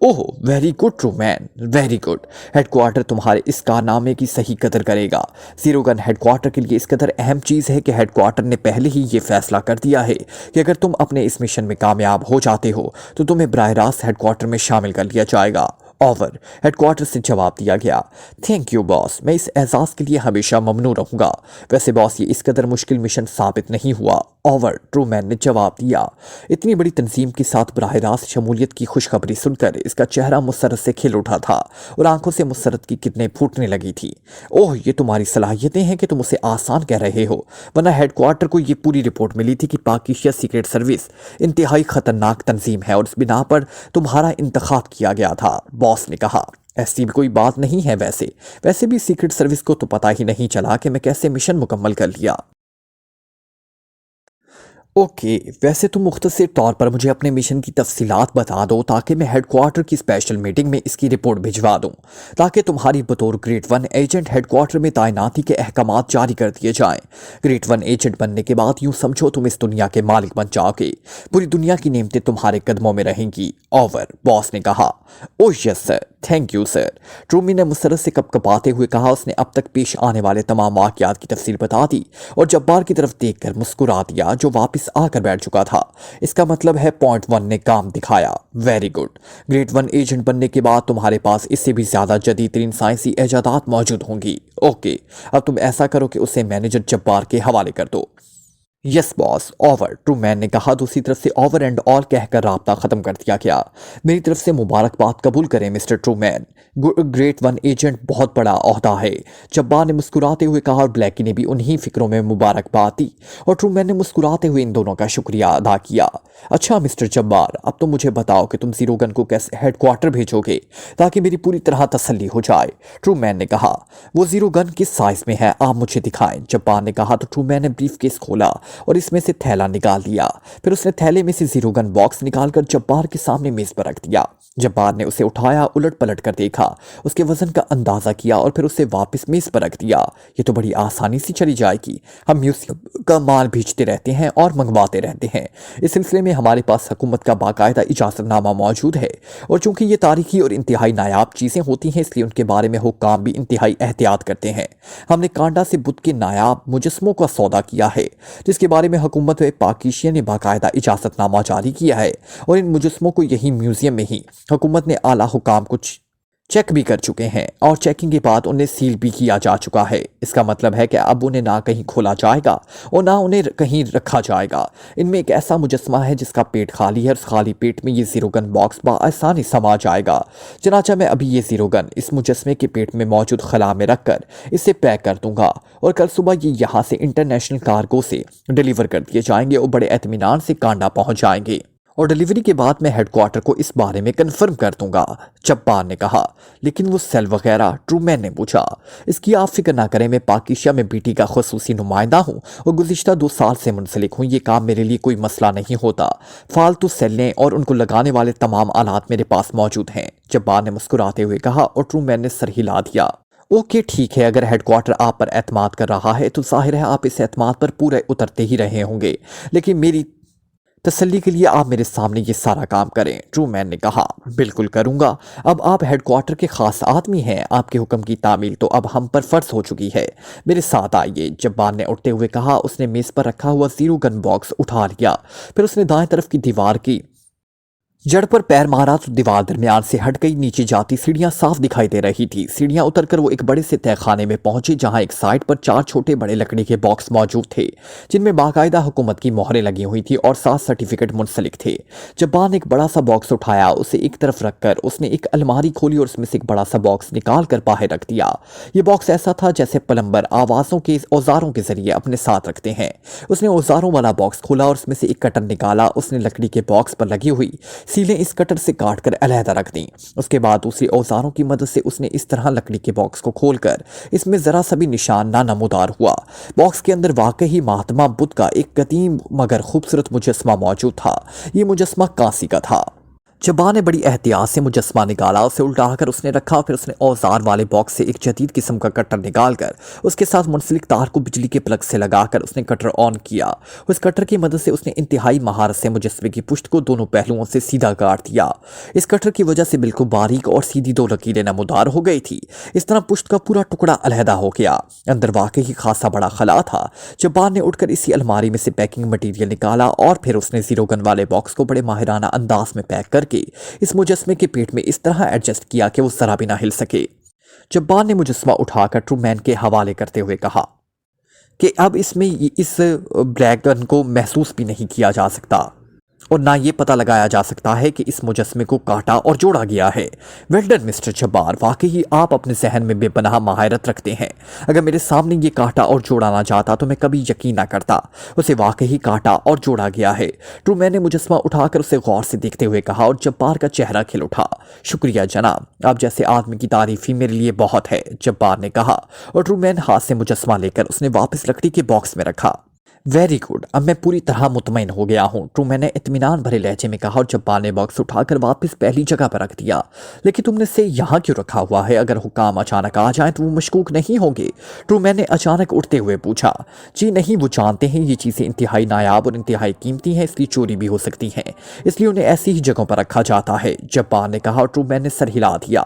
Oh very good Truman, very good. Headquarter तुम्हारे इस कारनामे की सही कदर करेगा। जीरो गन हेडक्वार्टर के लिए इस कदर अहम चीज़ है कि हेडक्वार्टर ने पहले ही ये फैसला कर दिया है कि अगर तुम अपने इस मिशन में कामयाब हो जाते हो तो तुम्हें बराह रास्त हेडक्वार्टर में शामिल कर लिया जाएगा। ओवर। हेडक्वार्टर से जवाब दिया गया। थैंक यू बॉस, मैं इस एहसास के लिए हमेशा ममनू रहूंगा। वैसे बॉस, ये इस कदर मुश्किल मिशन साबित नहीं हुआ। ओवर। ट्रूमैन ने जवाब दिया। इतनी बड़ी तंजीम के साथ बराह रास्त शमूलियत की खुशखबरी सुनकर इसका चेहरा मुसरत से खिल उठा था और आंखों से मुसरत की किरणें फूटने लगी थी। ओह, ये तुम्हारी सलाहियतें हैं कि तुम उसे आसान कह रहे हो, वरना हेडक्वार्टर को ये पूरी रिपोर्ट मिली थी कि पाकिस्तान सीक्रेट सर्विस इंतहाई खतरनाक तंजीम है और इस बिना पर तुम्हारा इंतखाब किया गया था। बॉस ने कहा। ऐसी भी कोई बात नहीं है। वैसे भी सीक्रेट सर्विस को तो पता ही नहीं चला कि मैं कैसे मिशन मुकम्मल कर लिया। ओके, वैसे तुम मुख्तसर तौर पर मुझे अपने मिशन की तफसीलात बता दो ताकि मैं हेडक्वार्टर की स्पेशल मीटिंग में इसकी रिपोर्ट भिजवा दूं, ताकि तुम्हारी बतौर ग्रेड 1 एजेंट हेडक्वार्टर में तैनाती के अहकामात जारी कर दिए जाएं। ग्रेड 1 एजेंट बनने के बाद यूं समझो तुम इस दुनिया के मालिक बन जाओगे। पूरी दुनिया की नेमतें तुम्हारे कदमों में रहेंगी। ओवर। बॉस ने कहा। Oh yes sir, thank you sir. ट्रूमी ने मुसरत से कपकपाते हुए कहा। उसने अब तक पेश आने वाले तमाम वाक़यात की तफसील बता दी और जब्बार की तरफ देखकर मुस्कुरा दिया जो वापस आकर बैठ चुका था। इसका मतलब है पॉइंट 1 ने काम दिखाया। Very good. ग्रेड 1 एजेंट बनने के बाद तुम्हारे पास इससे भी ज्यादा जदीद तरीन साइंसी इजादात मौजूद होंगी। ओके, अब तुम ऐसा करो कि उसे मैनेजर जब्बार के हवाले कर दो। Yes boss. ओवर। ट्रूमैन ने कहा। दूसरी तरफ से ओवर एंड ऑल कहकर राब्ता खत्म कर दिया गया। मेरी तरफ से मुबारकबाद कबूल करें मिस्टर ट्रूमैन। ग्रेड 1 एजेंट बहुत बड़ा ओहदा है। जब्बार ने मुस्कुराते हुए कहा और ब्लैकी ने भी उन्हीं फिक्रों में मुबारकबाद दी और ट्रूमैन ने मुस्कुराते हुए इन दोनों का शुक्रिया अदा किया। अच्छा मिस्टर जब्बार, अब तो मुझे बताओ कि तुम जीरो गन को कैसे हेडक्वार्टर भेजोगे ताकि मेरी पूरी तरह तसल्ली हो जाए। ट्रूमैन ने कहा। वो जीरो गन किस साइज में है आप मुझे दिखाएं। जब्बार ने कहा। तो ट्रूमैन ने ब्रीफ केस खोला और इसमें से थैला निकाल लिया। फिर उसने थैले में से जीरो गन बॉक्स निकालकर जब्बार के सामने मेज पर रख दिया। जब्बार ने उसे उठाया, उलट पलट कर देखा, उसके वजन का अंदाजा किया और फिर उसे वापस मेज पर रख दिया। ये तो बड़ी आसानी से चली जाएगी। हम म्यूजियम का माल भेजते रहते हैं और मंगवाते रहते हैं। इस सिलसिले में हमारे पास हुकूमत का बाकायदा इजाजतनामा मौजूद है और चूंकि ये तारीखी और इंतहाई नायाब चीज़ें होती हैं इसलिए उनके बारे में हुक्काम भी इंतहाई एहतियात करते हैं। हमने कांडा से बुत के नायाब मुजस्मों का सौदा किया है जिसके बारे में हुकूमत पाकिस्तान ने बाकायदा इजाजतनामा जारी किया है और इन मुजस्मों को यही म्यूजियम में ही हुकूमत ने आला हुकाम कुछ चेक भी कर चुके हैं और चेकिंग के बाद उन्हें सील भी किया जा चुका है। इसका मतलब है कि अब उन्हें ना कहीं खोला जाएगा और ना उन्हें कहीं रखा जाएगा। इनमें एक ऐसा मुजस्मा है जिसका पेट खाली है और उस खाली पेट में ये जीरो गन बॉक्स बआसानी समा जाएगा। चनाचा मैं अभी ये जीरो गन इस मुजस्मे के पेट में मौजूद खला में रखकर इसे पैक कर दूंगा और कल सुबह ये यहाँ से इंटरनेशनल कार्गो से डिलीवर कर दिए जाएंगे और बड़े एतमीनान से कांडा पहुँच जाएंगे और डिलीवरी के बाद मैं हेडक्वार्टर को इस बारे में कंफर्म कर दूंगा। जब्बार ने कहा। लेकिन वो सेल वगैरह? ट्रूमैन ने पूछा। इसकी आप फिक्र ना करें, मैं पाकिस्तान में बीटी का खुसूसी नुमाइंदा हूँ और गुज़िश्ता 2 साल से मुंसलिक हूँ। ये काम मेरे लिए कोई मसला नहीं होता। फालतू सेलें और उनको लगाने वाले तमाम आलात मेरे पास मौजूद हैं। जब्बार ने मुस्कुराते हुए कहा और ट्रूमैन ने सर हिला दिया। ओके ठीक है, अगर हेडक्वार्टर आप पर एतमाद कर रहा है तो जाहिर है आप इस एतमाद पर पूरे उतरते ही रहे होंगे, लेकिन मेरी तसल्ली के लिए आप मेरे सामने ये सारा काम करें। ट्रूमैन ने कहा। बिल्कुल करूंगा। अब आप हेडक्वार्टर के खास आदमी हैं, आपके हुक्म की तामील तो अब हम पर फर्ज हो चुकी है। मेरे साथ आइए। जब्बार ने उठते हुए कहा। उसने मेज पर रखा हुआ जीरो गन बॉक्स उठा लिया। फिर उसने दाएं तरफ की दीवार की जड़ पर पैर मारा तो दीवार दरमियान से हट गई। नीचे जाती सीढ़ियां साफ दिखाई दे रही थी। सीढ़ियां उतरकर वो एक बड़े से तहखाने में पहुंचे जहां एक साइड पर 4 छोटे बड़े लकड़ी के बॉक्स मौजूद थे जिनमें बाकायदा हुकूमत की मोहरें लगी हुई थी और 7 सर्टिफिकेट मुंसलिक थे। जब्बार ने एक बड़ा सा बॉक्स उठाया, उसे एक तरफ रखकर उसने एक अलमारी खोली और उसमें से एक बड़ा सा बॉक्स निकाल कर बाहर रख दिया। ये बॉक्स ऐसा था जैसे प्लम्बर आवाज़ों के औजारों के जरिए अपने साथ रखते हैं। उसने औजारों वाला बॉक्स खोला और उसमें से एक कटर निकाला। उसने लकड़ी के बॉक्स पर लगी हुई सीलें इस कटर से काट कर अलहदा रख दी। उसके बाद दूसरी औजारों की मदद से उसने इस तरह लकड़ी के बॉक्स को खोलकर इसमें जरा सा भी निशान ना नमूदार हुआ। बॉक्स के अंदर वाकई महात्मा बुद्ध का एक कदीम मगर खूबसूरत मुजस्मा मौजूद था। ये मुजस्मा कांसी का था। जब्बार ने बड़ी एहतियात से मुजस्समा निकाला, उसे उल्टा कर उसने रखा, फिर उसने औजार वाले बॉक्स से एक जदीद किस्म का कटर निकालकर उसके साथ मुंसलिक तार को बिजली के प्लग से लगाकर उसने कटर ऑन किया। उस कटर की मदद से उसने इंतहाई महारत से मुजस्समे की पुश्त को दोनों पहलुओं से सीधा काट दिया। इस कटर की वजह से बिल्कुल बारीक और सीधी दो लकीरें नमूदार हो गई थी। इस तरह पुश्त का पूरा टुकड़ा अलहदा हो गया। अंदर वाकई ही खासा बड़ा खला था। जब्बार ने उठकर इसी अलमारी में से पैकिंग मटीरियल निकाला और फिर उसने जीरो गन वाले बॉक्स को बड़े माहिराना अंदाज में पैक करके इस मुजस्समे के पेट में इस तरह एडजस्ट किया कि वो जरा भी ना हिल सके। जब्बार ने मुजस्समा उठाकर ट्रूमैन के हवाले करते हुए कहा कि अब इसमें इस ब्लैक गन को महसूस भी नहीं किया जा सकता और ना ये पता लगाया जा सकता है कि इस मुजस्समे को काटा और जोड़ा गया है। वेल डन मिस्टर जब्बार, वाकई आप अपने जहन में बेपनाह महारत रखते हैं। अगर मेरे सामने ये काटा और जोड़ा ना जाता तो मैं कभी यकीन ना करता। उसे वाकई काटा और जोड़ा गया है। ट्रूमैन ने मुजस्समा उठाकर उसे गौर से देखते हुए कहा और जब्बार का चेहरा खिल उठा। शुक्रिया जनाब, आप जैसे आदमी की तारीफ ही मेरे लिए बहुत है, जब्बार ने कहा और ट्रूमैन हाथ से मुजस्समा लेकर उसने वापस लकड़ी के बॉक्स में रखा। वेरी गुड, अब मैं पूरी तरह मुतमईन हो गया हूँ, ट्रूमैन ने इत्मीनान भरे लहजे में कहा और जब्बार ने बॉक्स उठाकर वापस पहली जगह पर रख दिया। लेकिन तुमने इसे यहाँ क्यों रखा हुआ है? अगर हुक्काम अचानक आ जाए तो वो मशकूक नहीं होंगे? ट्रूमैन ने अचानक उठते हुए पूछा। जी नहीं, वो जानते हैं ये चीज़ें इंतहाई नायाब और इंतहाई कीमती हैं, इसलिए चोरी भी हो सकती हैं, इसलिए उन्हें ऐसी ही जगहों पर रखा जाता है, जब्बार ने कहा और ट्रूमैन ने सर हिला दिया।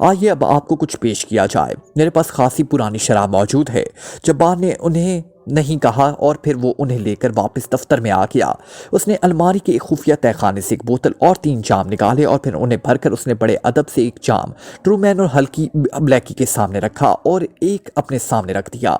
आइए अब आपको कुछ पेश किया जाए, मेरे पास खासी पुरानी शराब मौजूद है। जब्बार ने उन्हें नहीं कहा और फिर वो उन्हें लेकर वापस दफ्तर में आ गया। उसने अलमारी के एक खुफिया तहखाने से एक बोतल और 3 जाम निकाले और फिर उन्हें भरकर उसने बड़े अदब से एक जाम ट्रूमैन और हल्की ब्लैकी के सामने रखा और एक अपने सामने रख दिया।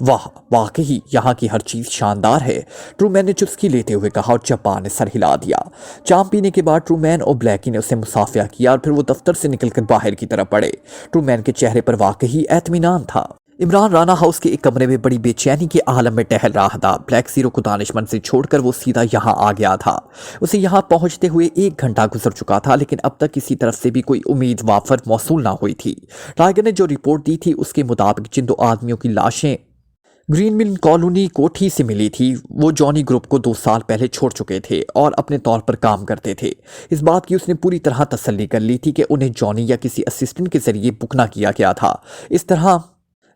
वाह, वाकई यहाँ की हर चीज़ शानदार है, ट्रूमैन ने चुस्की लेते हुए कहा और जब्बार ने सर हिला दिया। जाम पीने के बाद ट्रूमैन और ब्लैकी ने उसे मुसाफिया किया और फिर वो दफ्तर से निकलकर बाहर की तरफ बढ़े। ट्रूमैन के चेहरे पर वाकई एतमीनान था। इमरान राना हाउस के एक कमरे में बड़ी बेचैनी के आलम में टहल रहा था। ब्लैक जीरो को दानिशमंद से छोड़कर वो सीधा यहाँ आ गया था। उसे यहाँ पहुँचते हुए 1 घंटा गुजर चुका था, लेकिन अब तक किसी तरफ से भी कोई उम्मीद वाफर मौसूल ना हुई थी। टाइगर ने जो रिपोर्ट दी थी उसके मुताबिक जिन 2 आदमियों की लाशें ग्रीन मिल कॉलोनी कोठी से मिली थी वो जॉनी ग्रुप को 2 साल पहले छोड़ चुके थे और अपने तौर पर काम करते थे। इस बात की उसने पूरी तरह तसल्ली कर ली थी कि उन्हें जॉनी या किसी असिस्टेंट के जरिए बुक ना किया गया था। इस तरह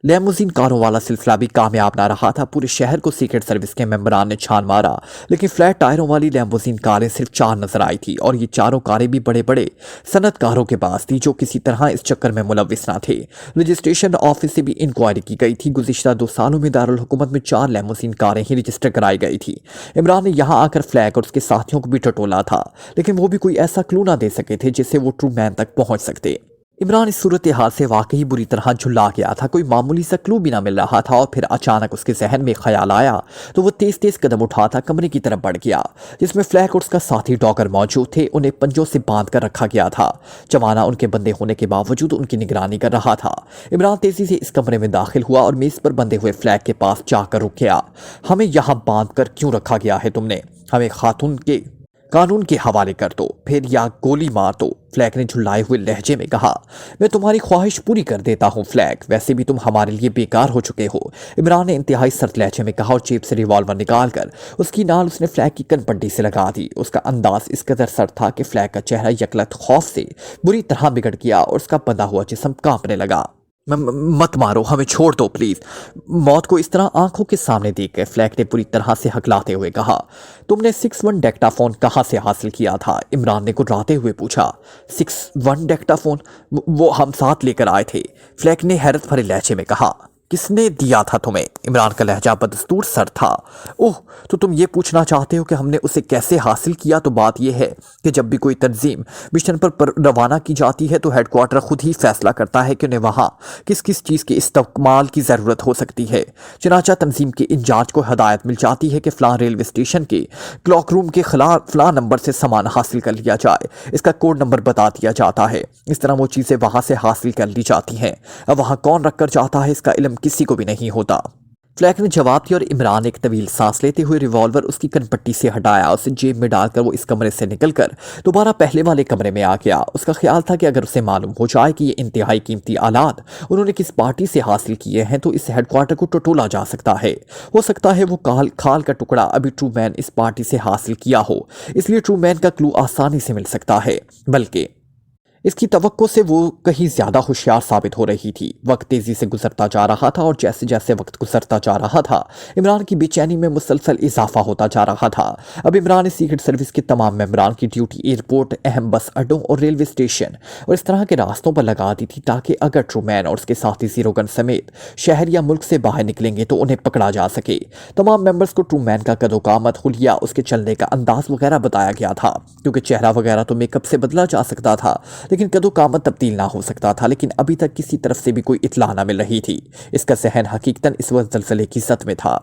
लैमुजीन कारों वाला सिलसिला भी कामयाब ना रहा था। पूरे शहर को सीक्रेट सर्विस के मेंबरान ने छान मारा, लेकिन फ्लैट टायरों वाली लैमुजीन कारें सिर्फ 4 नजर आई थी और ये चारों कारें भी बड़े बड़े सनतकारों के पास थी जो किसी तरह इस चक्कर में मुलविस ना थे। रजिस्ट्रेशन ऑफिस से भी इंक्वायरी की गई थी। गुज़िश्ता 2 सालों में दारुल हुकूमत में 4 लैमुजीन कारें ही रजिस्टर कराई गई थी। इमरान ने यहाँ आकर फ्लैग और उसके साथियों को भी टटोला था, लेकिन वो भी कोई ऐसा क्लू ना दे सके थे जिससे वो ट्रूमैन तक पहुँच सकते। इमरान इस सूरत हाल से वाकई बुरी तरह झुल्ला गया था। कोई मामूली सा क्लू भी ना मिल रहा था और फिर अचानक उसके जहन में ख्याल आया तो वो तेज तेज कदम उठाता कमरे की तरफ बढ़ गया जिसमें फ्लैग और उसका साथी डॉगर मौजूद थे। उन्हें पंजों से बांध कर रखा गया था। जवाना उनके बंदे होने के बावजूद उनकी निगरानी कर रहा था। इमरान तेजी से इस कमरे में दाखिल हुआ और मेज पर बंधे हुए फ्लैग के पास जाकर रुक गया। हमें यहाँ बांध कर क्यों रखा गया है तुमने? हमें खातून के कानून के हवाले कर दो, फिर या गोली मार दो, फ्लैग ने झुल्लाए हुए लहजे में कहा। मैं तुम्हारी ख्वाहिश पूरी कर देता हूँ फ्लैग, वैसे भी तुम हमारे लिए बेकार हो चुके हो, इमरान ने इंतहाई सर्द लहजे में कहा और जेब से रिवॉल्वर निकालकर उसकी नाल उसने फ्लैग की कनपट्टी से लगा दी। उसका अंदाज इस कदर सर्द था कि फ्लैग का चेहरा यकलत खौफ से बुरी तरह बिगड़ गया और उसका बंधा हुआ जिस्म कांपने लगा। मत मारो, हमें छोड़ दो प्लीज, मौत को इस तरह आंखों के सामने देख कर फ्लैग ने पूरी तरह से हकलाते हुए कहा। तुमने 61 डेक्टाफोन कहाँ से हासिल किया था? इमरान ने गुर्राते हुए पूछा। 61 डेक्टाफोन? वो हम साथ लेकर आए थे, फ्लैग ने हैरत भरे लहजे में कहा। किसने दिया था तुम्हें? इमरान का लहजा बदस्तूर सर था। ओह, तो तुम ये पूछना चाहते हो कि हमने उसे कैसे हासिल किया? तो बात यह है कि जब भी कोई तंजीम मिशन पर रवाना की जाती है तो हेडक्वार्टर खुद ही फैसला करता है कि उन्हें वहाँ किस किस चीज़ के इस्तेमाल की ज़रूरत हो सकती है। चुनांचे तंजीम के इंचार्ज को हदायत मिल जाती है कि फ़लाँ रेलवे स्टेशन के क्लॉक रूम के खिलाफ फ़लाँ नंबर से सामान हासिल कर लिया जाए। इसका कोड नंबर बता दिया जाता है। इस तरह वो चीज़ें वहाँ से हासिल कर ली जाती हैं। अब वहाँ कौन रख कर जाता है इसका इल्म किसी को भी नहीं होता। फ्लैक ने जवाब दिया और इमरान एक तवील सांस लेते हुए रिवॉल्वर उसकी कनपट्टी से हटाया। उसे जेब में डालकर वो इस कमरे से निकलकर दोबारा पहले वाले कमरे में आ गया। उसका ख्याल था कि अगर उसे मालूम हो जाए कि ये इंतहाई कीमती आलात उन्होंने किस पार्टी से हासिल किए हैं तो इस हेडक्वार्टर को टटोला जा सकता है। हो सकता है वो खाल का टुकड़ा अभी ट्रूमैन इस पार्टी से हासिल किया हो, इसलिए ट्रूमैन का क्लू आसानी से मिल सकता है। बल्कि इसकी तवक्को से वो कहीं ज्यादा होशियार साबित हो रही थी। वक्त तेजी से गुजरता जा रहा था और जैसे जैसे वक्त गुजरता जा रहा था इमरान की बेचैनी में मुसलसल इजाफा होता जा रहा था। अब इमरान सीक्रेट सर्विस के तमाम मेंबरान की ड्यूटी एयरपोर्ट, अहम बस अड्डों और रेलवे स्टेशन और इस तरह के रास्तों पर लगा दी थी ताकि अगर ट्रूमैन और उसके साथी जीरोगन समेत शहर या मुल्क से बाहर निकलेंगे तो उन्हें पकड़ा जा सके। तमाम मेंबर्स को ट्रूमैन का कदोकामत, हुलिया, उसके चलने का अंदाज वगैरह बताया गया था, क्योंकि चेहरा वगैरह तो मेकअप से बदला जा सकता था लेकिन कदो कामत तब्दील ना हो सकता था। लेकिन अभी तक किसी तरफ से भी कोई इत्ला ना मिल रही थी। इसका जहन हकीकतन इस वक्त जलजले की सत में था,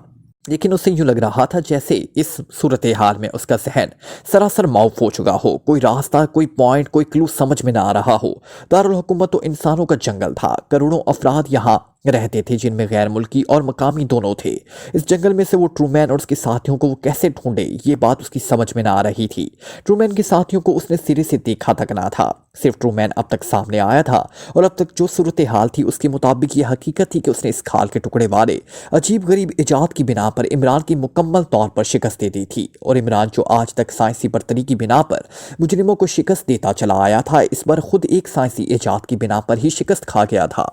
लेकिन उसे यूं लग रहा था जैसे इस सूरत हाल में उसका जहन सरासर माउफ हो चुका हो। कोई रास्ता, कोई पॉइंट, कोई क्लू समझ में ना आ रहा हो। दारुल हुकूमत तो इंसानों का जंगल था। करोड़ों अफराद यहाँ रहते थे जिनमें गैर मुल्की और मकामी दोनों थे। इस जंगल में से वो ट्रूमैन और उसके साथियों को वो कैसे ढूंढे, ये बात उसकी समझ में ना आ रही थी। ट्रूमैन के साथियों को उसने सिरे से देखा तक ना था। सिर्फ ट्रूमैन अब तक सामने आया था और अब तक जो सूरत हाल थी उसके मुताबिक ये हकीकत थी कि उसने इस खाल के टुकड़े वाले अजीब गरीब इजाद की बिना पर इमरान की मुकम्मल तौर पर शिकस्त दे दी थी। और इमरान जो आज तक साइंसी बर्तरी की बिना पर मुजरिमों को शिकस्त देता चला आया था, इस बार खुद एक साइंसी इजाद की बिना पर ही शिकस्त खा गया था।